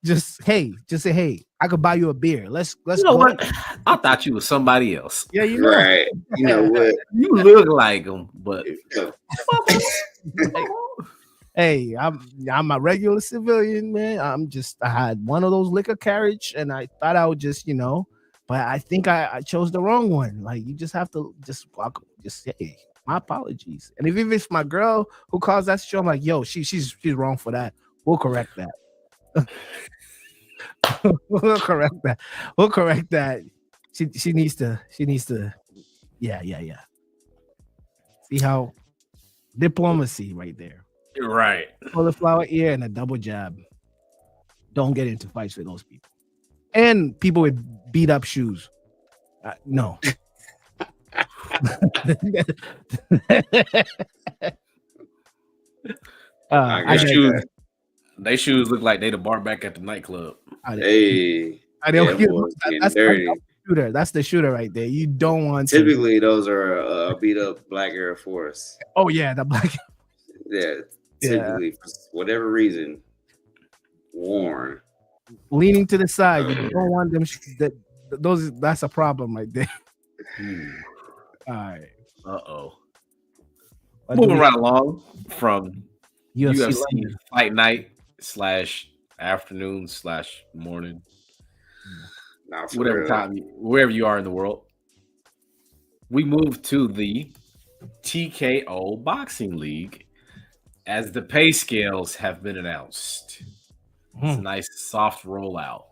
Just say, hey, I could buy you a beer. Let's go. What? I thought you was somebody else. Yeah, you know. Right. You know what? You look like him, but hey, I'm a regular civilian, man. I had one of those liquor carriage, and I thought I would just, but I think I chose the wrong one. Like you just have to just say my apologies. And if it's my girl who calls that show, I'm like, yo, she's wrong for that. We'll correct that. We'll correct that. She needs to. Yeah. See how diplomacy right there. You're right. Cauliflower ear and a double jab. Don't get into fights with those people. And people with beat up shoes. No. They shoes look like they the bar back at the nightclub. Hey, that's the shooter right there. You don't want typically those are beat up black Air Force. Oh yeah, the black. Yeah, typically for whatever reason, worn. Leaning to the side. You don't want them. That's a problem right there. All right. Moving right along from UFC Fight Night / afternoon / morning, whatever time, wherever you are in the world. We move to the TKO Boxing League as the pay scales have been announced. It's a nice soft rollout.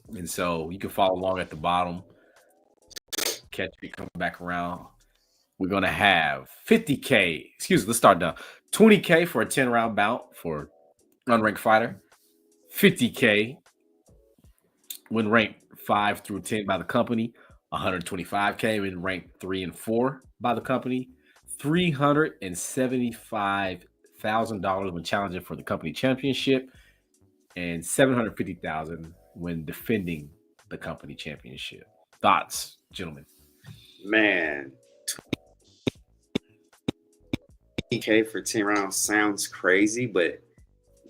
And so you can follow along at the bottom. Catch me coming back around. We're going to have 50K. Let's start down. 20K for a 10-round bout for unranked fighter. 50K when ranked 5 through 10 by the company. 125K when ranked 3 and 4 by the company. $375,000 when challenging for the company championship. And $750,000 when defending the company championship. Thoughts, gentlemen? Man, $20K for 10 rounds sounds crazy, but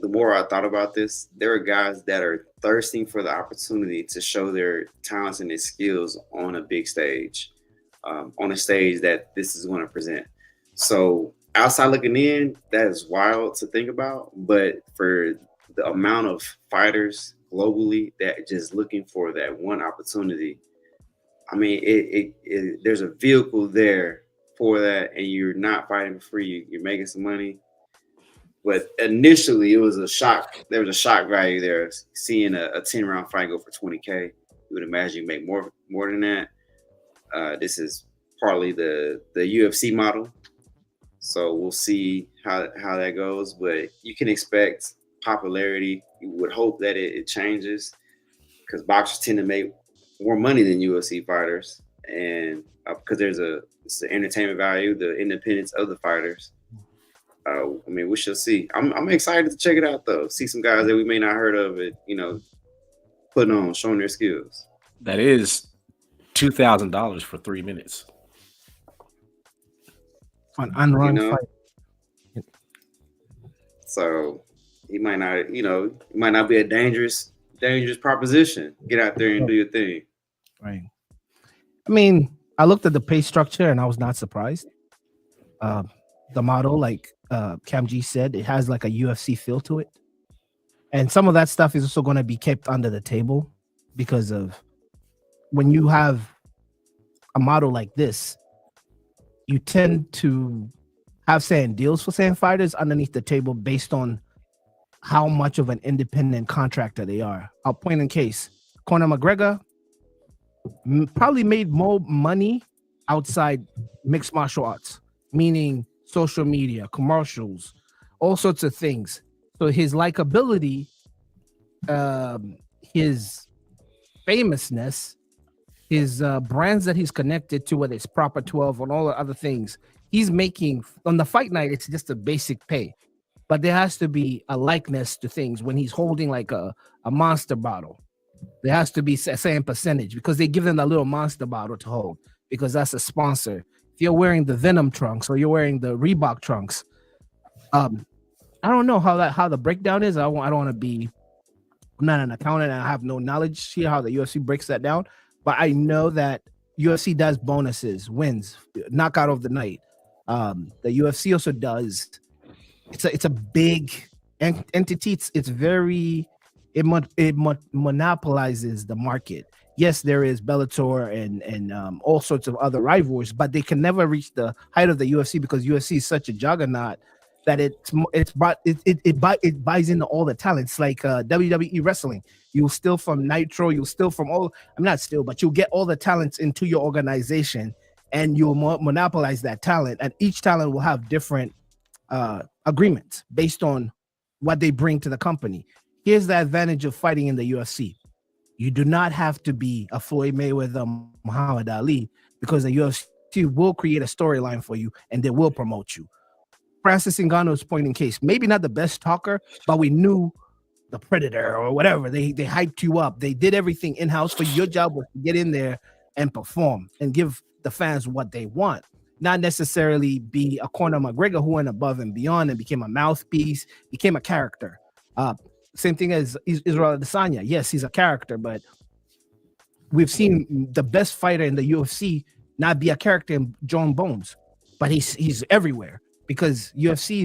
the more I thought about this, there are guys that are thirsting for the opportunity to show their talents and their skills on a big stage, on a stage that this is going to present. So outside looking in, that is wild to think about. But for the amount of fighters globally that just looking for that one opportunity, I mean, there's a vehicle there for that, and you're not fighting for free. You're making some money. But initially, it was a shock. There was a shock value there. Seeing a 10-round fight go for 20K, you would imagine you make more than that. This is partly the UFC model, so we'll see how that goes. But you can expect popularity. You would hope that it changes, because boxers tend to make more money than UFC fighters, and because it's the entertainment value, the independence of the fighters. I mean, we shall see. I'm excited to check it out though. See some guys that we may not heard of it, putting on, showing their skills. That is $2,000 for 3 minutes. An unrun fight. So he might not, it might not be a dangerous proposition. Get out there and do your thing. Right. I mean, I looked at the pay structure and I was not surprised. The model, like Kam Gee said, it has like a UFC feel to it. And some of that stuff is also going to be kept under the table, because of when you have a model like this, you tend to have certain deals for certain fighters underneath the table based on how much of an independent contractor they are. I'll point in case. Conor McGregor probably made more money outside mixed martial arts, meaning social media, commercials, all sorts of things. So his likability, his famousness, his brands that he's connected to, whether it's Proper 12 and all the other things, he's making on the fight night. It's just a basic pay, but there has to be a likeness to things. When he's holding like a monster bottle, there has to be a certain percentage, because they give them that little monster bottle to hold, because that's a sponsor. If you're wearing the Venom trunks or you're wearing the Reebok trunks, I don't know how the breakdown is. I don't want to be, I'm not an accountant and I have no knowledge here how the UFC breaks that down, but I know that UFC does bonuses, wins, knockout of the night. The UFC also does. It's a big entity. It's very, it monopolizes the market. Yes, there is Bellator and all sorts of other rivals, but they can never reach the height of the UFC, because UFC is such a juggernaut that it buys into all the talents. Like WWE wrestling, you'll steal from Nitro, you'll steal from all. I'm not steal, but you'll get all the talents into your organization, and you'll monopolize that talent. And each talent will have different agreements based on what they bring to the company. Here's the advantage of fighting in the UFC. You do not have to be a Floyd Mayweather, Muhammad Ali, because the UFC will create a storyline for you and they will promote you. Francis Ngannou's point in case, maybe not the best talker, but we knew the Predator or whatever. They hyped you up. They did everything in-house for you. Your job was to get in there and perform and give the fans what they want. Not necessarily be a Conor McGregor who went above and beyond and became a mouthpiece, became a character. Same thing as Israel Adesanya. Yes, he's a character, but we've seen the best fighter in the UFC not be a character in John Bones, but he's everywhere, because UFC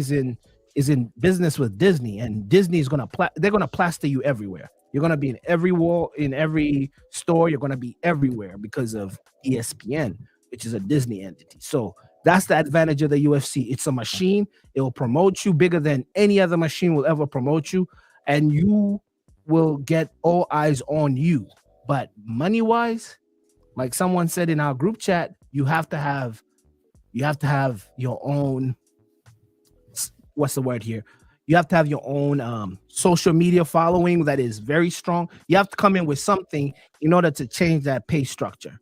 is in business with Disney, and Disney is they're gonna plaster you everywhere. You're gonna be in every wall, in every store. You're gonna be everywhere because of ESPN, which is a Disney entity. So that's the advantage of the UFC. It's a machine. It will promote you bigger than any other machine will ever promote you. And you will get all eyes on you. But money-wise, like someone said in our group chat, you have to have your own, what's the word here? You have to have your own social media following that is very strong. You have to come in with something in order to change that pay structure.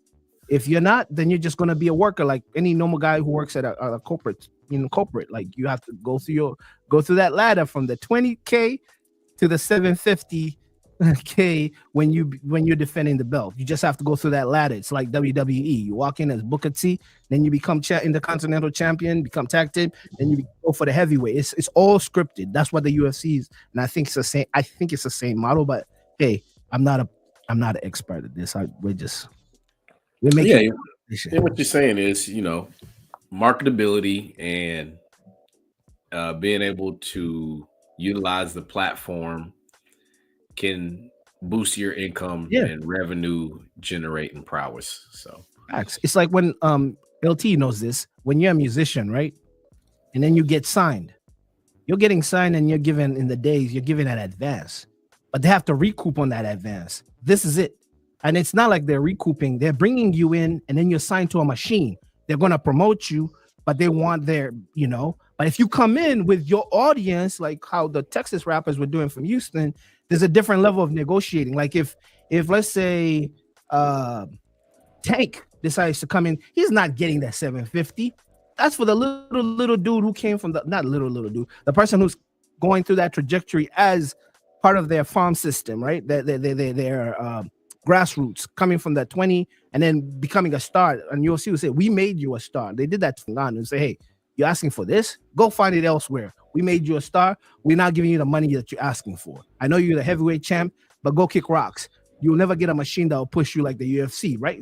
If you're not, then you're just going to be a worker like any normal guy who works at a corporate, corporate. Like you have to go through that ladder from the 20K to the 750K when you're defending the belt. You just have to go through that ladder. It's like WWE. You walk in as Booker T, then you become intercontinental champion, become tag team, then you go for the heavyweight. It's all scripted. That's what the UFC is, and I think it's the same. I think it's the same model, but hey, I'm not an expert at this. We're making yeah. What you're saying is, marketability and being able to utilize the platform can boost your income and revenue generating prowess. So it's like when LT knows this, when you're a musician, right? And then you get signed. You're getting signed and you're given in the days, you're given an advance. But they have to recoup on that advance. This is it. And it's not like they're recouping, they're bringing you in and then you're signed to a machine. They're going to promote you, but they want their, but if you come in with your audience, like how the Texas rappers were doing from Houston, there's a different level of negotiating. Like if let's say Tank decides to come in, he's not getting that 750. That's for the little dude who came from not little dude, the person who's going through that trajectory as part of their farm system, right? Their grassroots, coming from that 20 and then becoming a star. And you'll see who say, we made you a star. They did that to Ngan and say, hey, you're asking for this? Go find it elsewhere. We made you a star. We're not giving you the money that you're asking for. I know you're the heavyweight champ, but go kick rocks. You'll never get a machine that will push you like the UFC, right?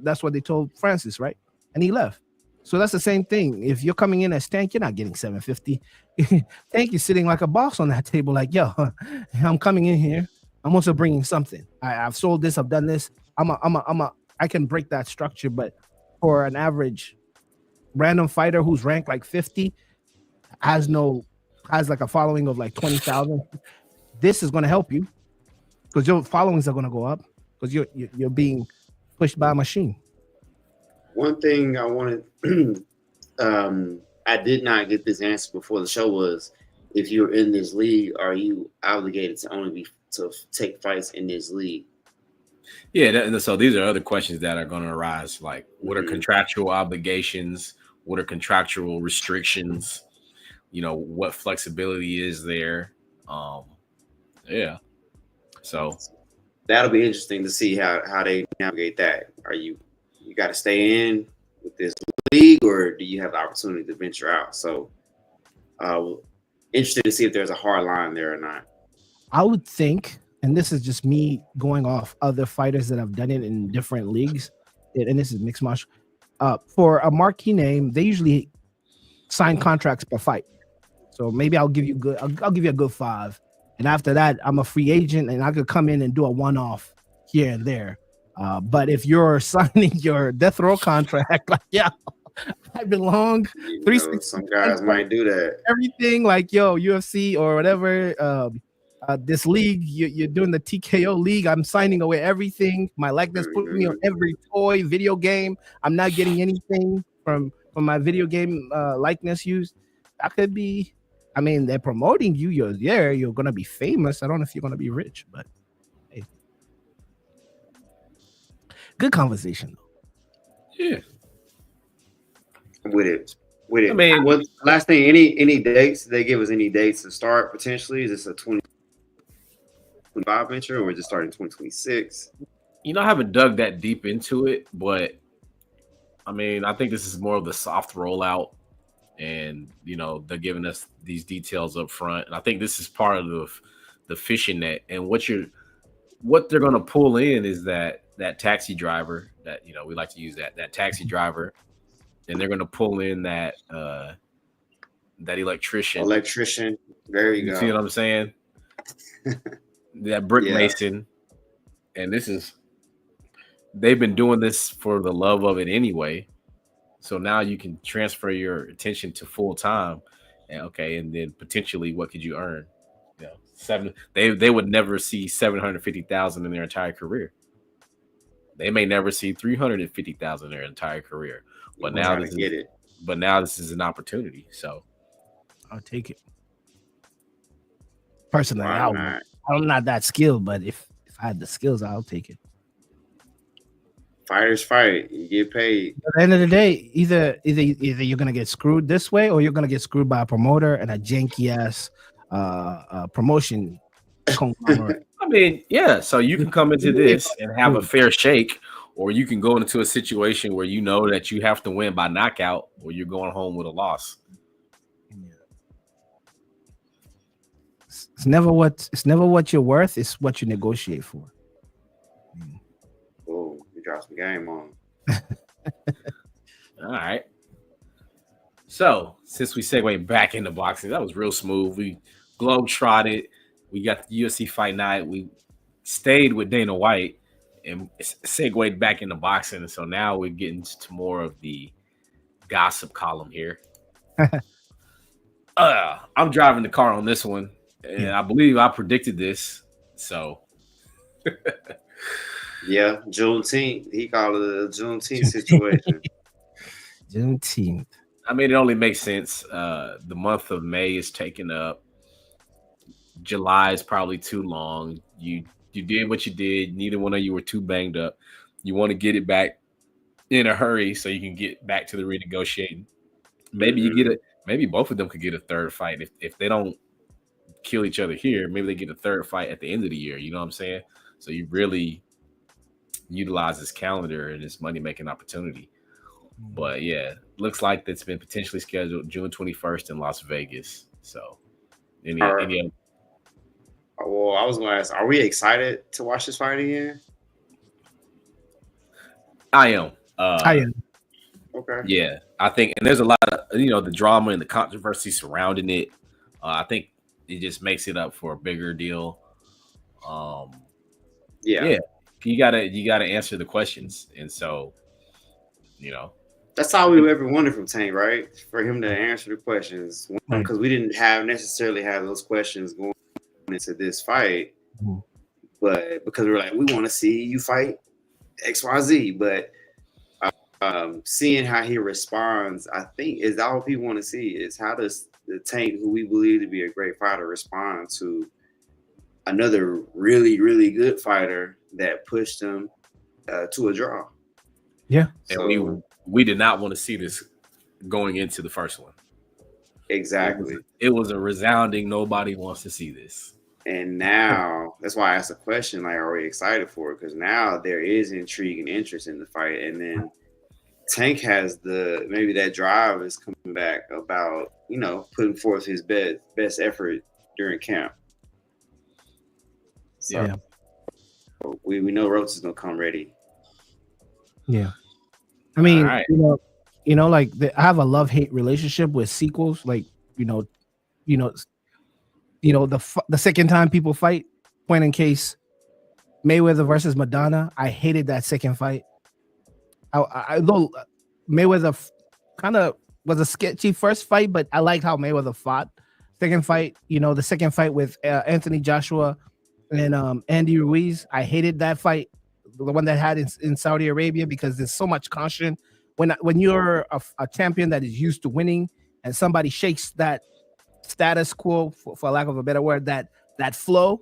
That's what they told Francis, right? And he left. So that's the same thing. If you're coming in as Tank, you're not getting 750. Tank is sitting like a boss on that table, like, yo, I'm coming in here. I'm also bringing something. I've sold this. I've done this. I can break that structure. But for an average random fighter who's ranked like 50, has like a following of like 20,000, this is going to help you because your followings are going to go up because you're being pushed by a machine. One thing I wanted, I did not get this answer before the show was, if you're in this league, are you obligated to only to take fights in this league? Yeah, so these are other questions that are going to arise, like what are contractual obligations? What are contractual restrictions? What flexibility is there? So that'll be interesting to see how they navigate that. Are you got to stay in with this league, or do you have the opportunity to venture out? So interested to see if there's a hard line there or not. I would think, and this is just me going off other fighters that have done it in different leagues, and this is mixed martial. For a marquee name, they usually sign contracts per fight. So maybe I'll give you a good 5, and after that, I'm a free agent, and I could come in and do a one-off here and there. But if you're signing your death row contract, like, yeah, I belong. Some guys might do that. Everything, like, yo, UFC or whatever. This league, you're doing the TKO league. I'm signing away everything. My likeness put me on every toy, video game. I'm not getting anything from my video game likeness used. That could be. I mean, they're promoting you. You're there. You're gonna be famous. I don't know if you're gonna be rich, but hey, good conversation. Yeah. With it. I mean, what last thing? Any dates? They give us any dates to start potentially? Is this a 2025 venture, or is it starting 2026? I haven't dug that deep into it, but I mean, I think this is more of the soft rollout, and they're giving us these details up front, and I think this is part of the fishing net. And what they're going to pull in is that taxi driver that we like to use that taxi driver. And they're going to pull in that electrician. There you go. See what I'm saying? That brick mason. And they've been doing this for the love of it anyway. So now you can transfer your attention to full time. And then potentially what could you earn? They would never see 750,000 in their entire career. They may never see 350,000 in their entire career. But now this is an opportunity. So I'll take it. Personally, I'm not that skilled, but if I had the skills, I'll take it. Fighters fight. You get paid. At the end of the day, either you're gonna get screwed this way, or you're gonna get screwed by a promoter and a janky ass promotion. I mean, yeah. So you can come into this and have a fair shake. Or you can go into a situation where you know that you have to win by knockout, or you're going home with a loss. It's never what you're worth. It's what you negotiate for. Oh, you dropped some game on. All right. So since we segued back into boxing, that was real smooth. We globe-trotted. We got the UFC Fight Night. We stayed with Dana White and segued back into boxing. And so now we're getting to more of the gossip column here. I'm driving the car on this one, and I believe I predicted this. So yeah, Juneteenth. He called it a Juneteenth situation. Juneteenth. I mean, it only makes sense. The month of May is taken up. July is probably too long. You did what you did. Neither one of you were too banged up. You want to get it back in a hurry so you can get back to the renegotiating. Maybe you get it. Maybe both of them could get a third fight if they don't kill each other here. Maybe they get a third fight at the end of the year. You know what I'm saying? So you really utilize this calendar and this money making opportunity. But yeah, looks like that's been potentially scheduled June 21st in Las Vegas. So any Well, I was going to ask, are we excited to watch this fight again? I am. Okay. Yeah, I think, and there's a lot of the drama and the controversy surrounding it. I think it just makes it up for a bigger deal. Yeah, you gotta answer the questions, and so that's all we ever wanted from Tank, right? For him to answer the questions, because we didn't necessarily have those questions going into this fight, but because we were like, we want to see you fight XYZ, but seeing how he responds, I think is all people want to see is how does the Tank, who we believe to be a great fighter, respond to another really, really good fighter that pushed him to a draw. Yeah. So, and we did not want to see this going into the first one. Exactly. It was a resounding nobody wants to see this. And now that's why I asked the question, like, are we excited for it? Because now there is intrigue and interest in the fight. And then Tank has maybe that drive is coming back about, putting forth his best effort during camp. So yeah. We know Rhodes is gonna come ready. Yeah. I mean, right. Like I have a love-hate relationship with sequels. Like, the second time people fight, point in case Mayweather versus Madonna. I hated that second fight. I though Mayweather kind of was a sketchy first fight, but I liked how Mayweather fought. Second fight, the second fight with Anthony Joshua and Andy Ruiz. I hated that fight, the one that had in Saudi Arabia, because there's so much caution. When you're a champion that is used to winning and somebody shakes that status quo, for lack of a better word, that flow,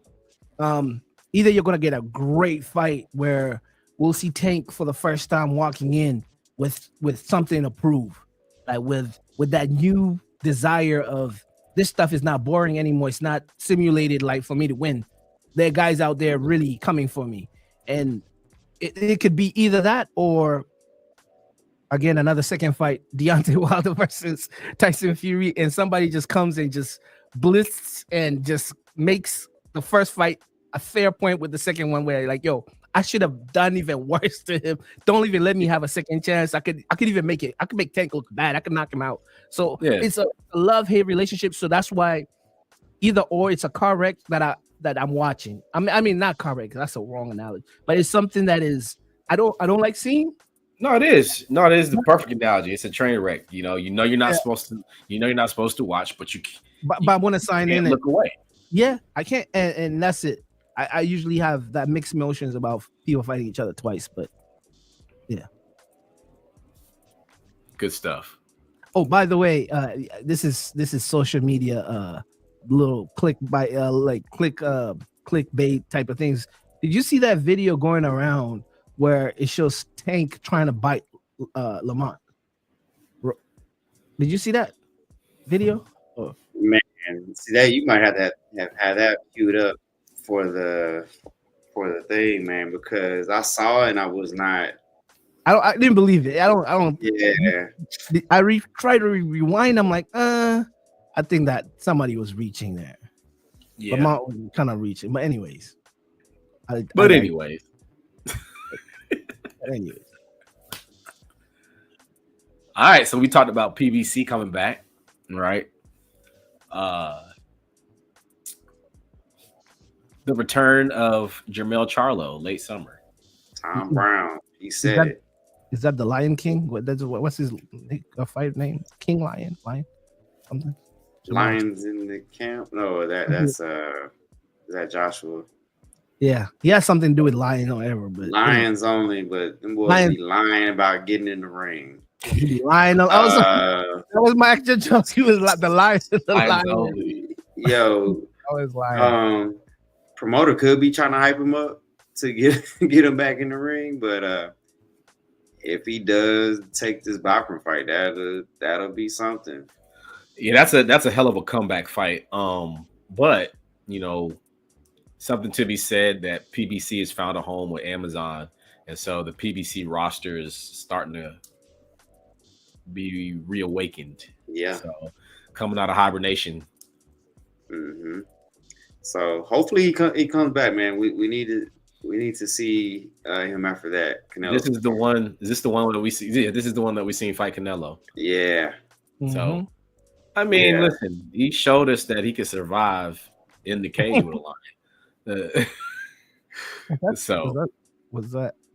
either you're going to get a great fight where we'll see Tank for the first time walking in with something to prove, like with that new desire of this stuff is not boring anymore. It's not simulated like for me to win. There are guys out there really coming for me. And it could be either that or, again, another second fight, Deontay Wilder versus Tyson Fury, and somebody just comes and just blitzes and just makes the first fight a fair point with the second one where like, yo, I should have done even worse to him. Don't even let me have a second chance. I could even make it. I could make Tank look bad. I could knock him out. So it's a love-hate relationship. So that's why either or, it's a car wreck that I'm watching. I mean, not car wreck. That's a wrong analogy, but it's something that is I don't like seeing. No, it is. No, it is the perfect analogy. It's a train wreck. You're not supposed to. You're not supposed to watch, but But I want to sign in. Look away. Yeah, I can't, and that's it. I usually have that mixed emotions about people fighting each other twice, but yeah, good stuff. Oh, by the way, this is social media, little clickbait type of things. Did you see that video going around where it shows Tank trying to bite Lamont? Did you see that video? Oh. Man, see that you might have that queued up for the thing, man, because I saw it and I was not. I didn't believe it. I don't. Yeah. Tried to rewind. I'm like, I think that somebody was reaching there. Yeah. Lamont kind of reaching. But anyways. Anyways. Anyways. All right, so we talked about PBC coming back, right? The return of Jermell Charlo late summer. Tom Brown, he said it. Is that the Lion King? What's his fight name? King Lion? Something? Lions in the camp? No, that's is that Joshua? Yeah, he has something to do with lion or whatever. But Lions only, but them boys be lying about getting in the ring. He be lying. That was my actual joke. He was like the lion. Yo, I was lying. Promoter could be trying to hype him up to get him back in the ring, but if he does take this Bachman fight, that'll be something. Yeah, that's a hell of a comeback fight. But you know, something to be said that PBC has found a home with Amazon, and so the PBC roster is starting to be reawakened. Yeah. So coming out of hibernation. Mm-hmm. So hopefully he comes back, man. We need to see him after that. Canelo. This is the one. Is this the one that we see? Yeah, this is the one that we seen fight Canelo. Yeah. Mm-hmm. So, I mean, listen, he showed us that he could survive in the cage with a lion. So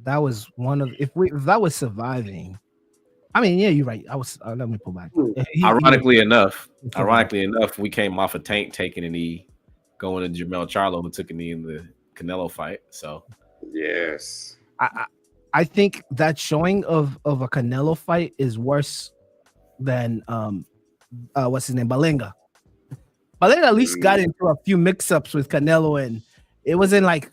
that was one of if that was surviving. I mean, yeah, you're right. I was. Let me pull back. Ironically enough, we came off a Tank taking a knee, going to Jermell Charlo, who took a knee in the Canelo fight. So, yes, I think that showing of a Canelo fight is worse than what's his name, Balenga. Balenga at least got into a few mix-ups with Canelo, and it wasn't like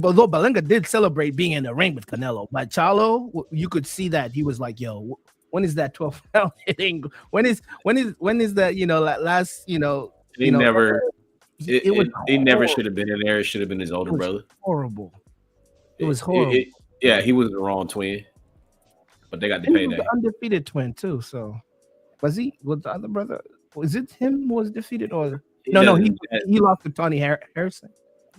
although Balenga did celebrate being in the ring with Canelo, but Charlo, you could see that he was like, "Yo, when is that 12 round hitting? When is that last he never should have been in there. It should have been his older brother. Horrible. It was horrible. He was the wrong twin, but they got the payday. The undefeated twin too. So was the other brother? Was it him who was defeated or no? He lost to Tony Harrison.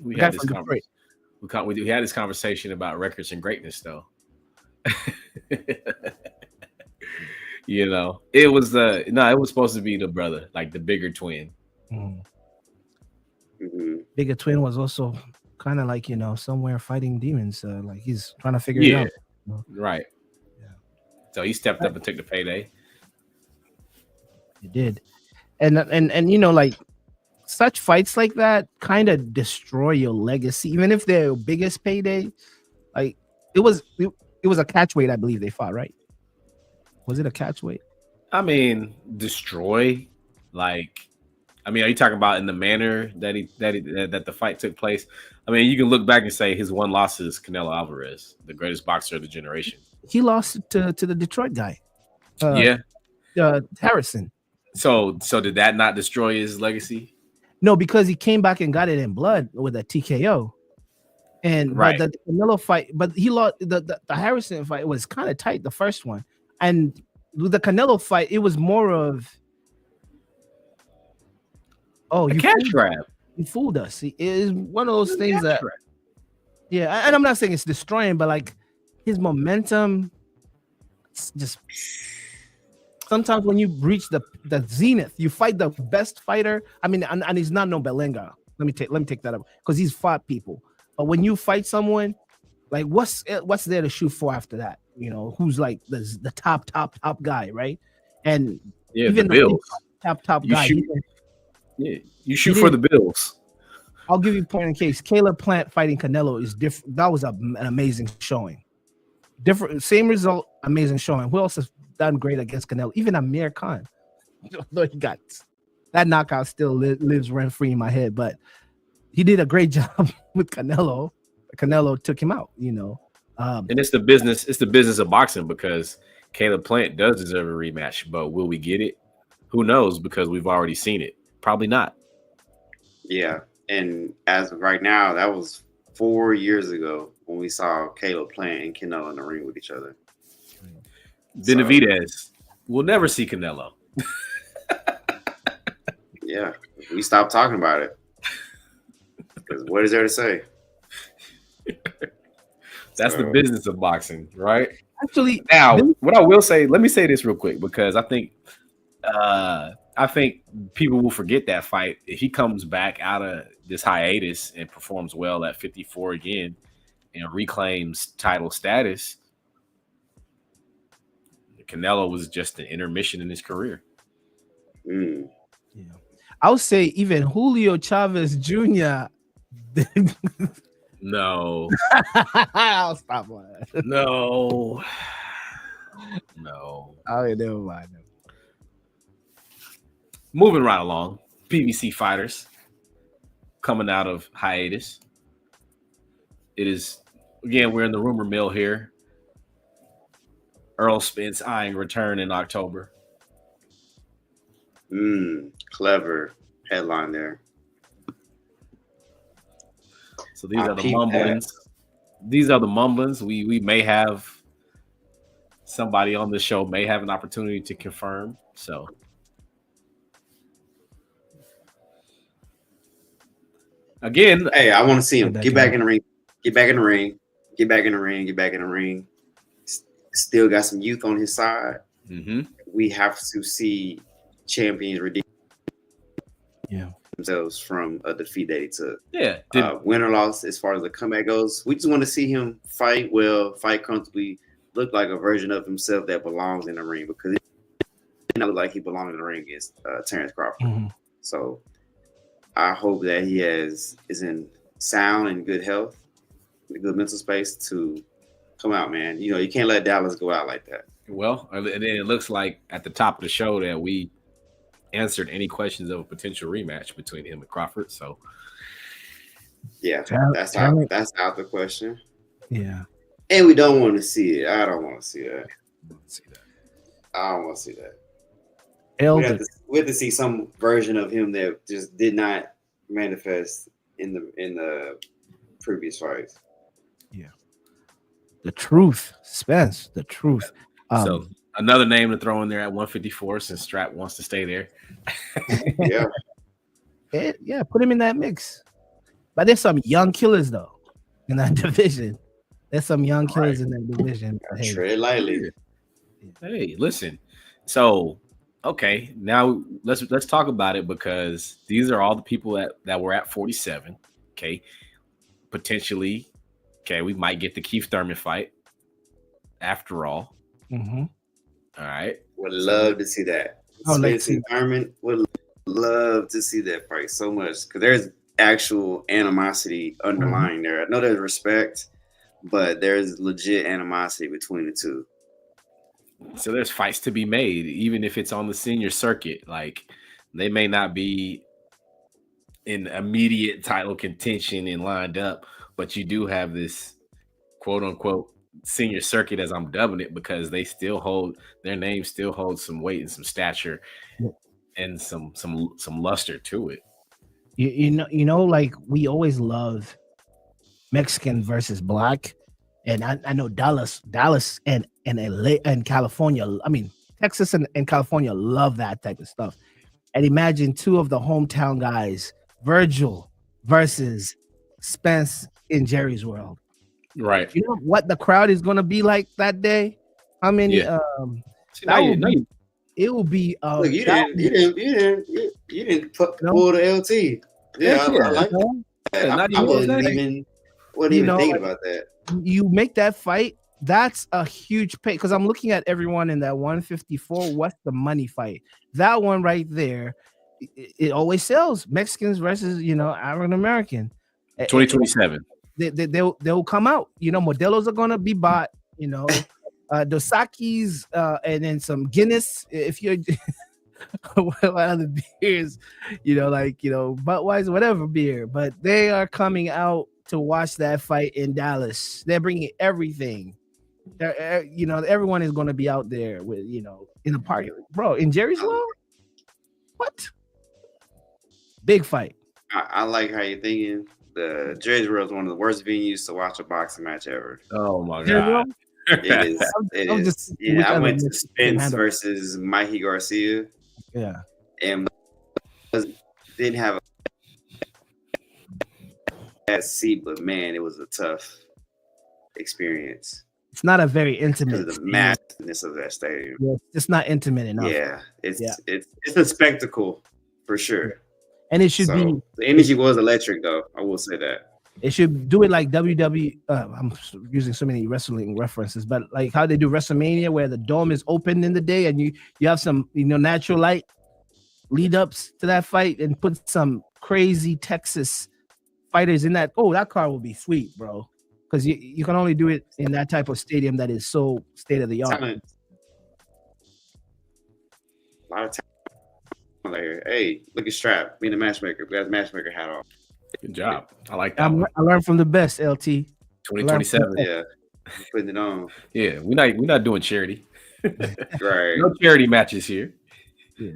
We had this conversation about records and greatness, though. It was it was supposed to be the brother, like the bigger twin. Mm-hmm. Bigger twin was also kind of like somewhere fighting demons. Like he's trying to figure it out. Right. Yeah. So he stepped up and took the payday. He did, and like. Such fights like that kind of destroy your legacy, even if they're your biggest payday. Like it was a catch weight, I believe they fought, right? Was it a catch weight? I mean, destroy. Like, I mean, are you talking about in the manner that the fight took place? I mean, you can look back and say his one loss is Canelo Alvarez, the greatest boxer of the generation. He lost to the Detroit guy. Harrison. So did that not destroy his legacy? No, because he came back and got it in blood with a TKO. And right. But the Canelo fight, but he lost the Harrison fight was kind of tight, the first one. And with the Canelo fight, it was more of a cash grab. You fooled us. It is one of those things that yeah, and I'm not saying it's destroying, but like his momentum just sometimes when you reach the zenith, you fight the best fighter. I mean, and he's not no Belenga. Let me take that up because he's fought people. But when you fight someone, like what's there to shoot for after that? Who's like the top guy, right? And even the Bills, top guy. You shoot for the Bills. I'll give you a point in case. Caleb Plant fighting Canelo is different. That was an amazing showing. Different, same result, amazing showing. Who else has done great against Canelo? Even Amir Khan. Though he got that knockout still lives rent free in my head, but he did a great job with Canelo. Canelo took him out, and it's the business of boxing because Caleb Plant does deserve a rematch, but will we get it? Who knows? Because we've already seen it. Probably not. Yeah, and as of right now, that was 4 years ago when we saw Caleb Plant and Canelo in the ring with each other. Benavidez will never see Canelo. Yeah, we stopped talking about it. Because what is there to say? That's the business of boxing, right? Actually, now, what I will say, let me say this real quick, because I think people will forget that fight. If he comes back out of this hiatus and performs well at 54 again and reclaims title status, Canelo was just an intermission in his career. Yeah, I would say even Julio Chavez Jr. No. I'll stop on that. No. Oh, never mind. Moving right along, PBC fighters coming out of hiatus. It is, again, we're in the rumor mill here. Earl Spence eyeing return in October. Clever headline there. So these are the mumblings. These are the mumblings. We may have somebody on the show may have an opportunity to confirm. So again, hey, I want to see him get back in the ring. Get back in the ring. Get back in the ring. Get back in the ring. Still got some youth on his side. Mm-hmm. We have to see champions redeem themselves from a defeat that he took. Yeah. Win or loss as far as the comeback goes. We just want to see him fight well, fight comfortably, look like a version of himself that belongs in the ring, because it didn't look like he belonged in the ring against Terrence Crawford. Mm-hmm. So I hope that he is in sound and good health, in a good mental space to come out, man. You know, you can't let Dallas go out like that. Well, and then it looks like at the top of the show that we answered any questions of a potential rematch between him and Crawford. So yeah, that's out the question. Yeah. And we don't want to see it. I don't want to see that. I don't want to see that. We have to see some version of him that just did not manifest in the previous fights. Yeah. The truth, Spence. The truth. So another name to throw in there at 154, since Strap wants to stay there. Yeah. Put him in that mix. But there's some young killers though in that division. There's some young killers in that division. Tread lightly. Hey, listen. So, okay, now let's talk about it, because these are all the people that were at 47. Okay, potentially. Okay, we might get the Keith Thurman fight. After all. Mm-hmm. All right. Would love to see that. Spence and Thurman would love to see that fight so much, because there's actual animosity underlying there. I know there's respect, but there's legit animosity between the two. So there's fights to be made, even if it's on the senior circuit. Like, they may not be in immediate title contention and lined up, but you do have this quote unquote senior circuit, as I'm dubbing it, because they still hold their name, still holds some weight and some stature and some luster to it. You know, like we always love Mexican versus black, and I know Dallas and LA and California. I mean, Texas and California love that type of stuff. And imagine two of the hometown guys, Virgil versus Spence in Jerry's World. Right. You know what the crowd is gonna be like that day? How many? Yeah. It will be. Look, you didn't pull the LT. Yeah, I like that. I wasn't even thinking about that. You make that fight. That's a huge pay, because I'm looking at everyone in that 154. What's the money fight? That one right there, it always sells. Mexicans versus African American. 2027. They'll come out. Modelos are gonna be bought. Dosakis and then some Guinness. If you're what other beers, Budweiser, whatever beer. But they are coming out to watch that fight in Dallas. They're bringing everything. Everyone is going to be out there with, in the party, bro. In Jerry's World, what? Big fight. I like how you're thinking. The Jerry's World is one of the worst venues to watch a boxing match ever. Oh my god, it is. I went to Spence versus Mikey Garcia. Yeah, and didn't have seat, but man, it was a tough experience. It's not a very Because intimate of the stadium. massiveness of that stadium. Yeah, it's not intimate enough. Yeah, it's a spectacle for sure. And it should be the energy was electric though. I will say that. It should do it like WWE. I'm using so many wrestling references, but like how they do WrestleMania, where the dome is open in the day and you have some natural light lead ups to that fight, and put some crazy Texas fighters in that. Oh, that car will be sweet, bro. Because you can only do it in that type of stadium that is so state of the art. A lot of talent there. Hey, look at Strap being a matchmaker. We got the matchmaker hat on. Good job. I like that. I learned from the best, LT. 2027. Yeah, putting it on. Yeah, we're not doing charity. Right. No charity matches here. Yeah.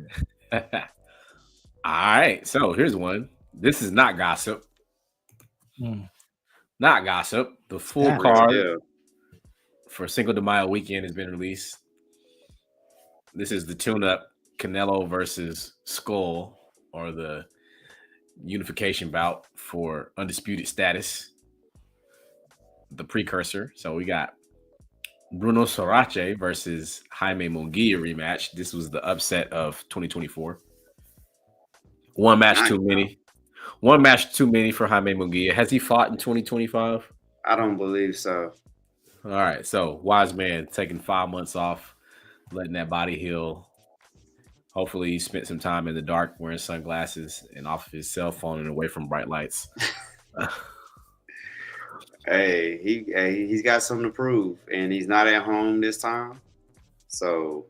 All right. So here's one. This is not gossip. Not gossip. The full card for Cinco de Mayo weekend has been released. This is the tune-up Canelo versus Skull, or the unification bout for undisputed status. The precursor. So we got Bruno Sorache versus Jaime Munguia rematch. This was the upset of 2024. One match too many. One match too many for Jaime Munguia. Has he fought in 2025? I don't believe so. All right. So wise man taking 5 months off, letting that body heal. Hopefully he spent some time in the dark wearing sunglasses and off his cell phone and away from bright lights. Hey, he's got something to prove, and he's not at home this time. So,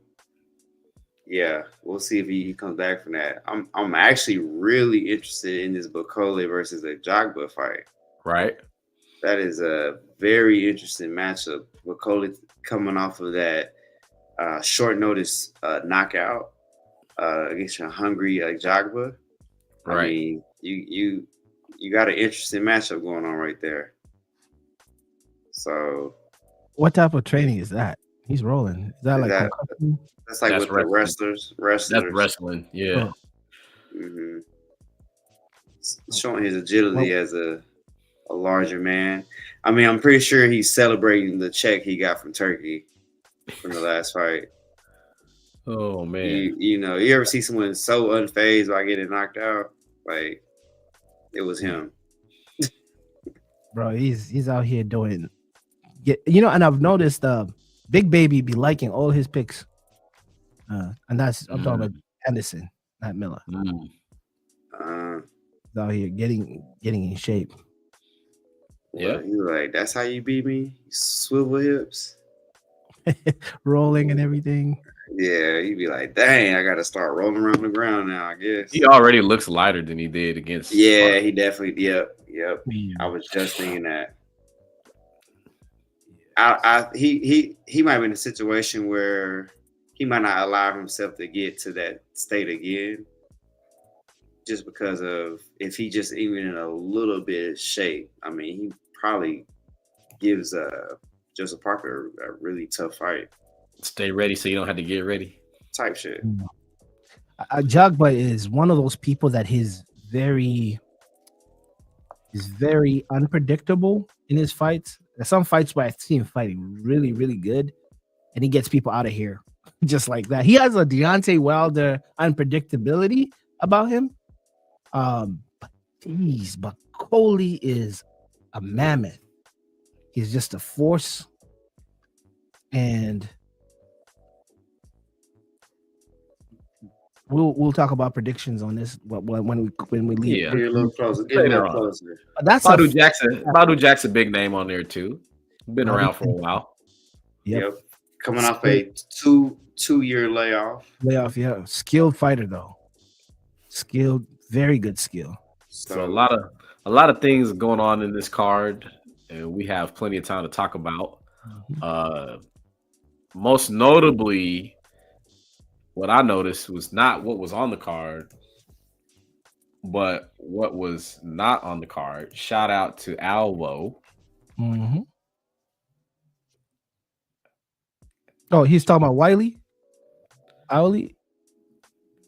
yeah, we'll see if he comes back from that. I'm actually really interested in this Bakole versus a Jogba fight. Right. That is a very interesting matchup. Bakole coming off of that short notice knockout against a hungry Jogba. Right. I mean, you got an interesting matchup going on right there. So, what type of training is that? He's rolling. Is that that's like with the wrestlers? That's wrestling. Yeah. Mm-hmm. Showing his agility as a larger man. I mean, I'm pretty sure he's celebrating the check he got from Turkey from the last fight. Oh man. You ever see someone so unfazed by getting knocked out? Like, it was him. Bro, he's out here doing. And I've noticed Big Baby be liking all his picks. And that's I'm talking about Henderson, not Miller. He's out here getting in shape. Yeah, you're like, that's how you beat me? Swivel hips, rolling and everything. Yeah, you'd be like, dang, I gotta start rolling around the ground now, I guess. He already looks lighter than he did against. Yeah, he definitely. Yep. Yeah. I was just thinking that. He might be in a situation where he might not allow himself to get to that state again, just because of if he just even in a little bit of shape. I mean, he probably gives Joseph Parker a really tough fight. Stay ready so you don't have to get ready. Type shit. Jogba is one of those people that is very unpredictable in his fights. There's some fights where I see him fighting really, really good, and he gets people out of here just like that. He has a Deontay Wilder unpredictability about him. But Coley is a mammoth. He's just a force, and we'll talk about predictions on this when we leave. Yeah, get a little closer. Get a little closer. That's Badu Jackson, big name on there too. Been around for a while. Yep. Coming off a two-year layoff. Yeah. Skilled fighter though. Skilled, very good skill. So a lot of things going on in this card, and we have plenty of time to talk about. Most notably, what I noticed was not what was on the card, but what was not on the card. Shout out to Alvo. Mm-hmm. Oh, he's talking about Wyllie?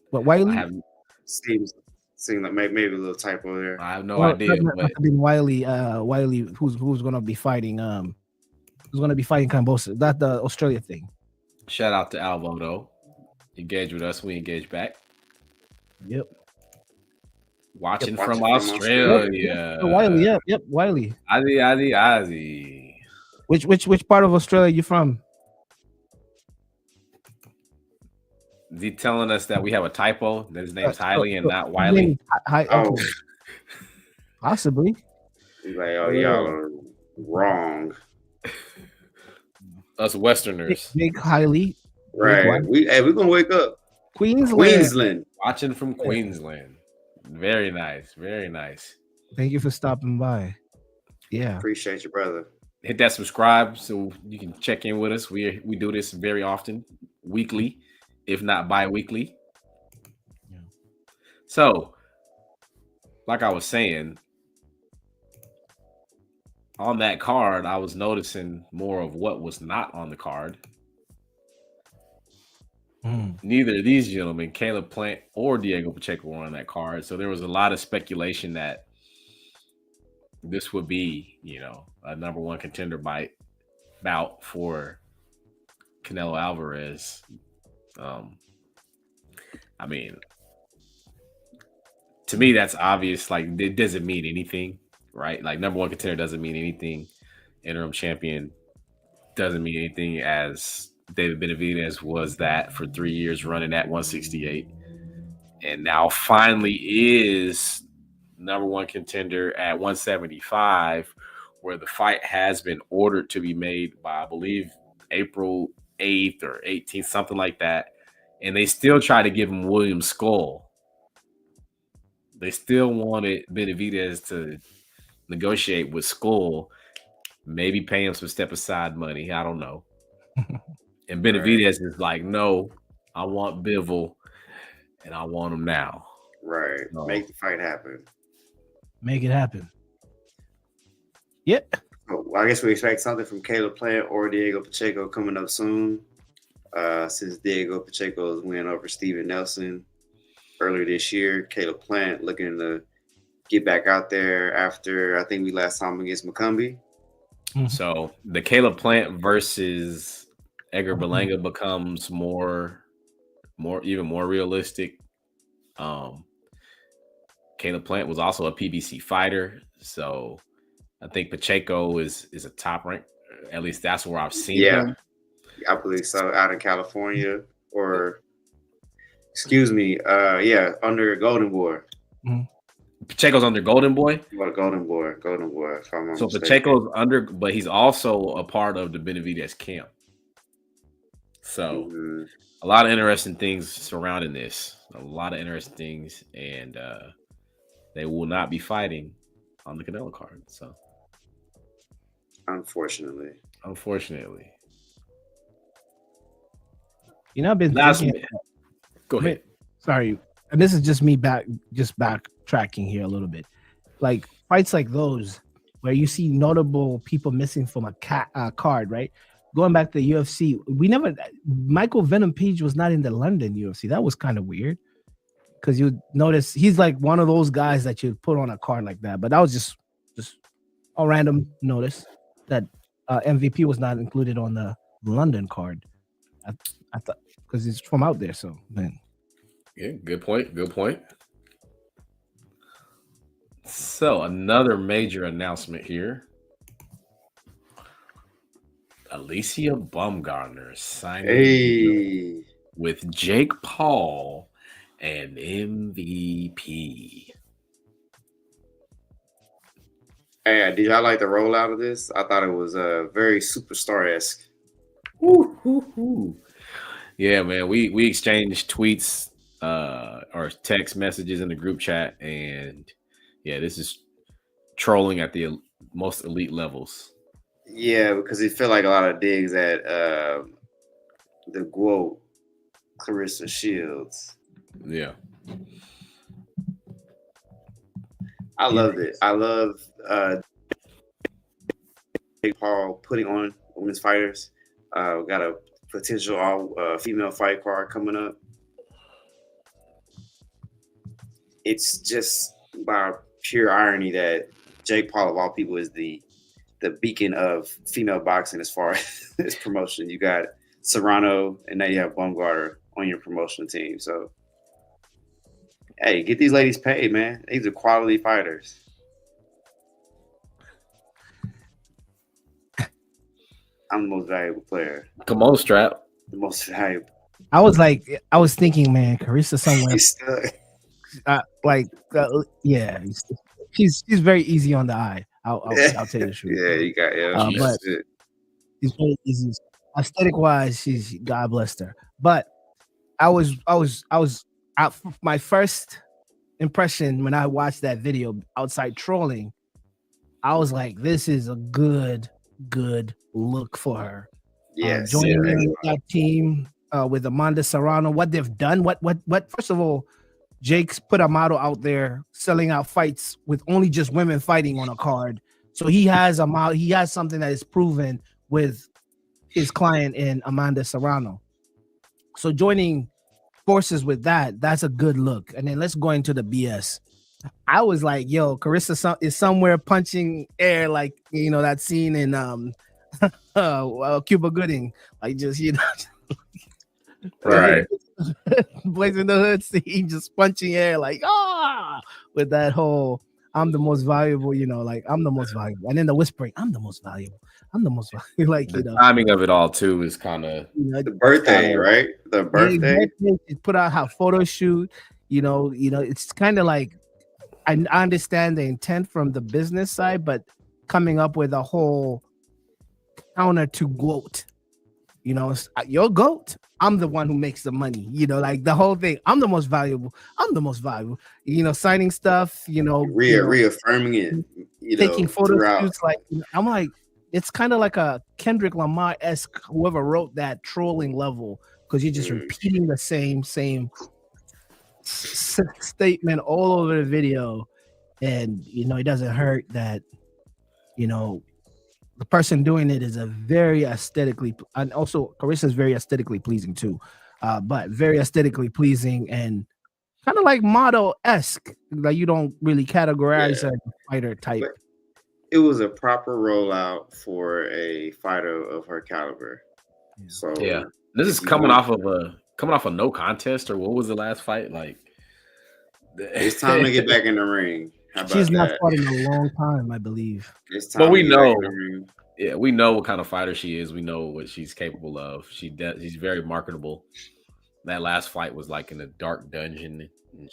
What, Wyllie? Seems Seemed like maybe a little typo there. I have no idea. Not But have been Wyllie. Wyllie, who's gonna be fighting? Who's gonna be fighting Kambosos? That's the Australia thing. shout out to Alvo though. Engage with us, we engage back. Yep. Watching Watching from from Australia. Wyllie. Yep. Wyllie. Ozzy. Which part of Australia are you from? Is he telling us that we have a typo? That his name's Hailey and not Wyllie? Oh, Possibly. he's like, oh, y'all are wrong. Us Westerners. Big Hailey. Right. We're gonna wake up. Queensland. Watching from Queensland. Very nice. Very nice. Thank you for stopping by. Yeah. Appreciate you, brother. Hit that subscribe so you can check in with us. We do this very often, weekly, if not bi-weekly. Yeah. So, like I was saying, on that card, I was noticing more of what was not on the card. Neither of these gentlemen, Caleb Plant or Diego Pacheco, were on that card. So there was a lot of speculation that this would be, a number one contender bout for Canelo Alvarez. I mean, to me, that's obvious. Like, it doesn't mean anything, right? Like, number one contender doesn't mean anything. Interim champion doesn't mean anything, as David Benavidez was that for 3 years running at 168. And now finally is number one contender at 175, where the fight has been ordered to be made by, I believe, April 8th or 18th, something like that. And they still try to give him William Skull. They still wanted Benavidez to negotiate with Skull, maybe pay him some step-aside money. I don't know. And Benavidez is like, no, I want Bivol, and I want him now. Right. So, make the fight happen. Make it happen. Yep. So, I guess we expect something from Caleb Plant or Diego Pacheco coming up soon. Since Diego Pacheco's win over Steven Nelson earlier this year, Caleb Plant looking to get back out there after, I think we last saw him against McCumbee. So the Caleb Plant versus Edgar Berlanga becomes even more realistic. Caleb Plant was also a PBC fighter, so I think Pacheco is a top rank. At least that's where I've seen him. I believe so. Out in California, or under Golden Boy. Pacheco's under Golden Boy. What a Golden Boy. If I'm not So mistaken. Pacheco's under, but he's also a part of the Benavidez camp. So a lot of interesting things surrounding this. A lot of interesting things, and they will not be fighting on the Canelo card. So, unfortunately. I've been thinking. Go ahead. Sorry, and this is just me backtracking here a little bit. Like fights like those where you see notable people missing from a card, right? Going back to the UFC, Michael Venom Page was not in the London UFC. That was kind of weird because you notice he's like one of those guys that you put on a card like that. But that was just a random notice that MVP was not included on the London card. I thought because he's from out there. So man, yeah, good point. So another major announcement here. Alicia Baumgartner signing with Jake Paul and MVP. Hey, did y'all like the rollout of this? I thought it was very superstar-esque. Yeah, man. We exchanged tweets or text messages in the group chat, and yeah, this is trolling at the most elite levels. Yeah, because it felt like a lot of digs at the GWOAT, Clarissa Shields. Yeah. I loved it. I love Paul putting on women's fighters. Got a potential all female fight card coming up. it's just by pure irony that Jake Paul of all people is the beacon of female boxing as far as promotion. You got Serrano, and now you have Baumgartner on your promotion team. So, hey, get these ladies paid, man. These are quality fighters. I'm the most valuable player. Come on, Strap. The most valuable. I was thinking, man, Carissa somewhere. Yeah, she's very easy on the eye. I'll tell you the truth. Yeah, you got but she's very easy. Aesthetic wise, she's God bless her. But I was my first impression when I watched that video outside trolling, I was like, this is a good look for her. Yes, joining in with that team with Amanda Serrano, what they've done, what first of all, Jake's put a model out there selling out fights with only just women fighting on a card. So he has something that is proven with his client in Amanda Serrano. So joining forces with that's a good look. And then let's go into the BS. I was like, yo, Carissa is somewhere punching air, like, you know, that scene in Cuba Gooding, like, just, you know, right. Blazing the Hood scene, just punching air, like, with that whole I'm the most valuable, you know, like I'm the most valuable, and then the whispering, I'm the most valuable, like, the you know, timing of it all too is kind of the birthday, right? The birthday. She put out her photo shoot, you know, it's kind of like I understand the intent from the business side, but coming up with a whole counter to GOAT. You know, you're GOAT. I'm the one who makes the money. You know, like the whole thing. I'm the most valuable. You know, signing stuff. You know, reaffirming it. You taking know, photo throughout. shoots. Like, I'm like, it's kind of like a Kendrick Lamar-esque. Whoever wrote that trolling level, because you're just repeating the same statement all over the video, and you know, it doesn't hurt that, you know, the person doing it is a very aesthetically, and also Carissa's very aesthetically pleasing too, but very aesthetically pleasing and kind of like model-esque. Like, you don't really categorize a fighter type. But it was a proper rollout for a fighter of her caliber. So this is coming off of no contest, or what was the last fight? Like, it's time to get back in the ring. She's not fought in a long time, I believe. But we know, we know what kind of fighter she is. We know what she's capable of. She's very marketable. That last fight was like in a dark dungeon. And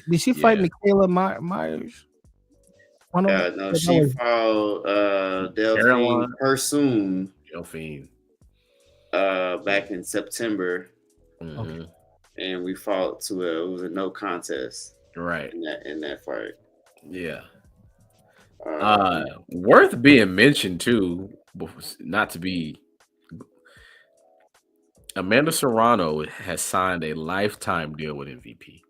did she fight Michaela Myers? No, she fought Delphine Persoon. Delphine. Back in September. Mm-hmm. Okay. And we fought it was a no contest. Right. In that fight. Yeah. Worth being mentioned too, not to be. Amanda Serrano has signed a lifetime deal with MVP.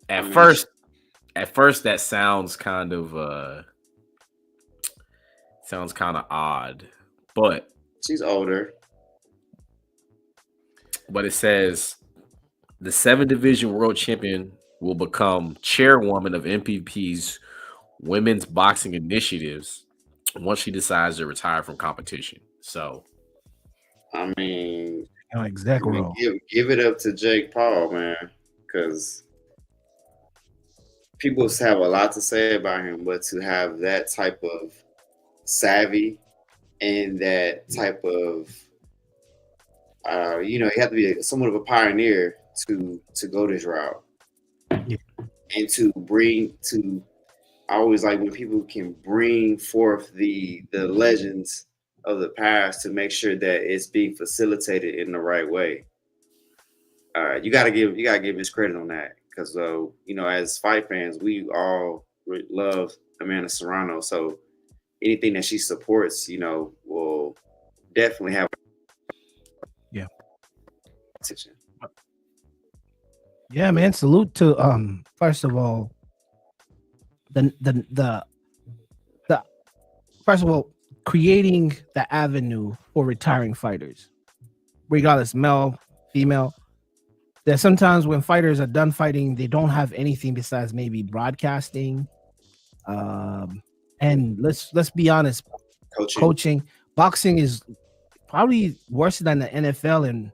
At first that sounds kind of odd, but she's older. But it says the 7-division world champion will become chairwoman of MVP's women's boxing initiatives once she decides to retire from competition. So, I mean, exactly. Give it up to Jake Paul, man, because people have a lot to say about him, but to have that type of savvy and that type of you have to be somewhat of a pioneer to go this route, and I always like when people can bring forth the legends of the past to make sure that it's being facilitated in the right way. You gotta give his credit on that, because as fight fans, we all love Amanda Serrano. So anything that she supports, will definitely have attention. Yeah, man. Salute to first of all, the first of all, creating the avenue for retiring fighters, regardless, male, female. that sometimes when fighters are done fighting, they don't have anything besides maybe broadcasting. And let's be honest, coaching. Boxing is probably worse than the NFL and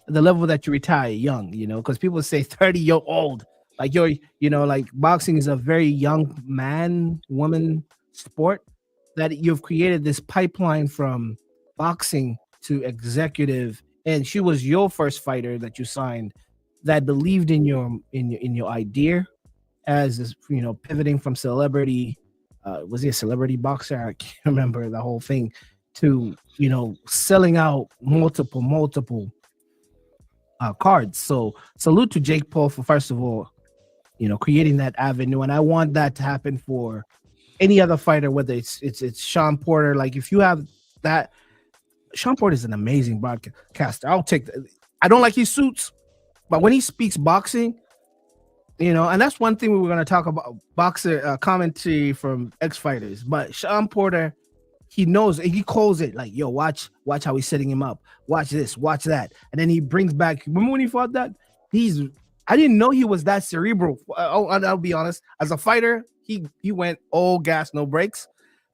the level that you retire young, because people say 30-year-old, like like boxing is a very young man, woman sport, that you've created this pipeline from boxing to executive. And she was your first fighter that you signed that believed in your idea as this, pivoting from celebrity, was he a celebrity boxer? I can't remember the whole thing, to selling out multiple cards. So salute to Jake Paul for, first of all, creating that avenue. And I want that to happen for any other fighter, whether it's Sean Porter. Like, if you have that, Sean Porter is an amazing broadcaster. I'll take that. I don't like his suits, but when he speaks boxing, and that's one thing we were going to talk about, boxer commentary from ex-fighters. But Sean Porter, he knows, he calls it like, yo, watch how he's setting him up. Watch this, watch that. And then he brings back, remember when he fought that? I didn't know he was that cerebral. I'll be honest. As a fighter, he went all gas, no brakes.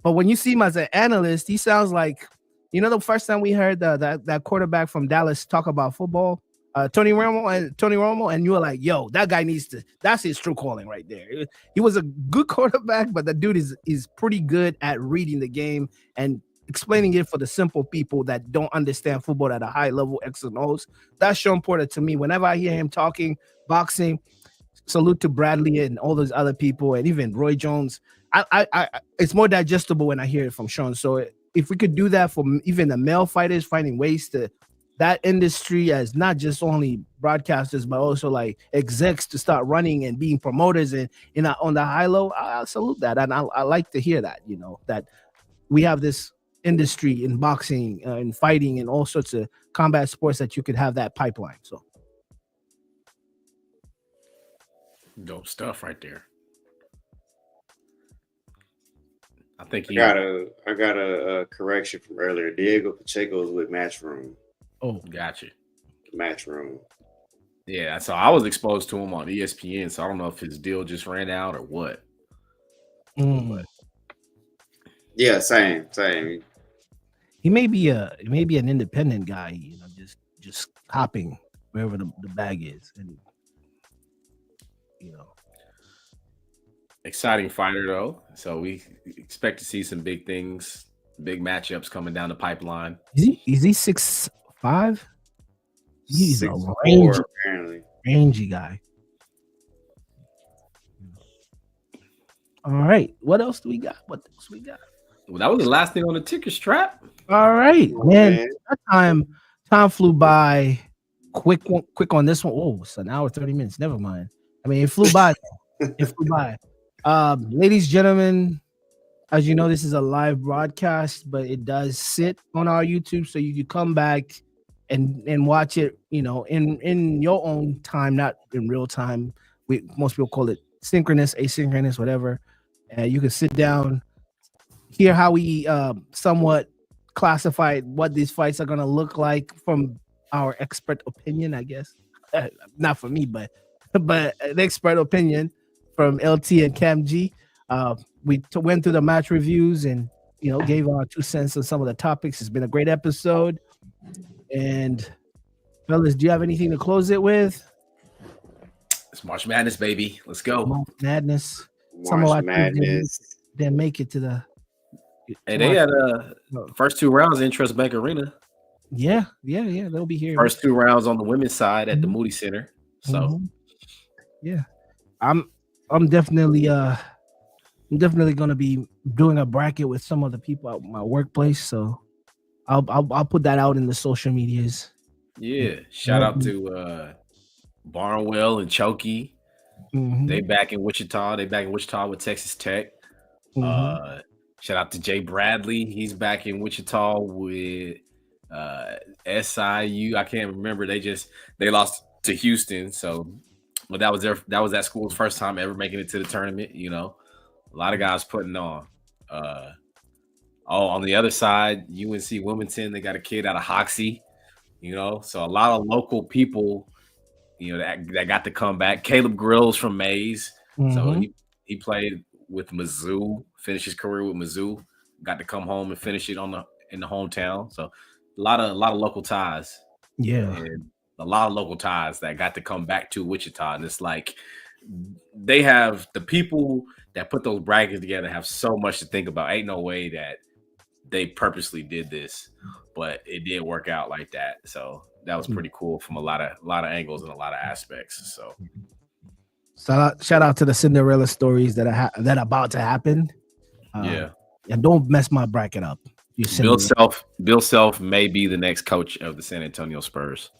But when you see him as an analyst, he sounds like, the first time we heard that quarterback from Dallas talk about football, Tony Romo, and you were like, yo, that guy that's his true calling right there. He was a good quarterback, but the dude is pretty good at reading the game and explaining it for the simple people that don't understand football at a high level, X and O's. That's Sean Porter to me. Whenever I hear him talking boxing, salute to Bradley and all those other people, and even Roy Jones. I it's more digestible when I hear it from Sean. So if we could do that for even the male fighters, finding ways to that industry as not just only broadcasters, but also like execs to start running and being promoters and on the high low, I salute that. And I like to hear that, that we have this industry in boxing and fighting and all sorts of combat sports that you could have that pipeline. So dope stuff right there. I think I got a correction from earlier. Diego Pacheco's with Matchroom. Oh, gotcha. Matchroom. Yeah, so I was exposed to him on ESPN, so I don't know if his deal just ran out or what. But yeah, same. He may be an independent guy, just hopping wherever the bag is, and exciting fighter though. So we expect to see some big things, big matchups coming down the pipeline. Is he 6'5"? He's 6'4", apparently. Rangy guy. All right. What else do we got? Well, that was the last thing on the ticker strap. All right, man. That time flew by quick on this one. Oh, it's an hour, 30 minutes. Never mind. I mean, it flew by. Ladies, gentlemen, as you know, this is a live broadcast, but it does sit on our YouTube, so you can come back and watch it, in your own time, not in real time. Most people call it synchronous, asynchronous, whatever. You can sit down, hear how we somewhat classified what these fights are going to look like from our expert opinion, I guess. Not for me, but an expert opinion from LT and Kam Gee. We went through the match reviews and gave our 2 cents on some of the topics. It's been a great episode. And fellas, do you have anything to close it with? It's March Madness, baby. Let's go. March Madness. March Madness. Didn't make it to the. Hey, they had first 2 rounds in Trust Bank Arena. Yeah. They'll be here. First 2 rounds on the women's side at the Moody Center. So, yeah, I'm definitely going to be doing a bracket with some of the people at my workplace. So I'll put that out in the social medias. Yeah, shout out to Barnwell and Chokey. They back in Wichita. They back in Wichita with Texas Tech. Shout out to Jay Bradley. He's back in Wichita with SIU. I can't remember. They lost to Houston. So, but that was that school's first time ever making it to the tournament. A lot of guys putting on. On the other side, UNC Wilmington, they got a kid out of Hoxie. So a lot of local people that got to come back. Caleb Grills from Mays, so Mhm. he played with Mizzou, finished his career with Mizzou, got to come home and finish it in the hometown. So a lot of local ties. Yeah. And a lot of local ties that got to come back to Wichita. And it's like they have the people that put those brackets together have so much to think about. Ain't no way that they purposely did this, but it did work out like that. So that was pretty cool from a lot of angles and a lot of aspects. So shout out to the Cinderella stories that are about to happen. Yeah. And don't mess my bracket up. Bill Self may be the next coach of the San Antonio Spurs.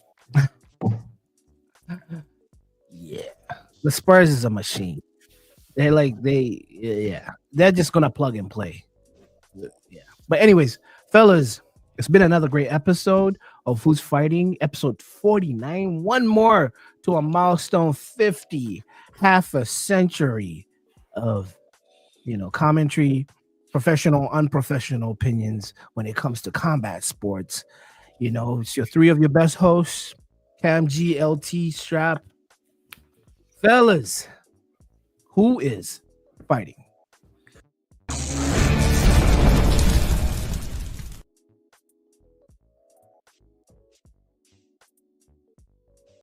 Yeah, the Spurs is a machine. They're just gonna plug and play. Yeah, but anyways, fellas, it's been another great episode of Who's Fighting, episode 49. One more to a milestone 50, half a century of commentary, professional, unprofessional opinions when it comes to combat sports. It's your three of your best hosts, Kam Gee, STRAP. Fellas, who is fighting?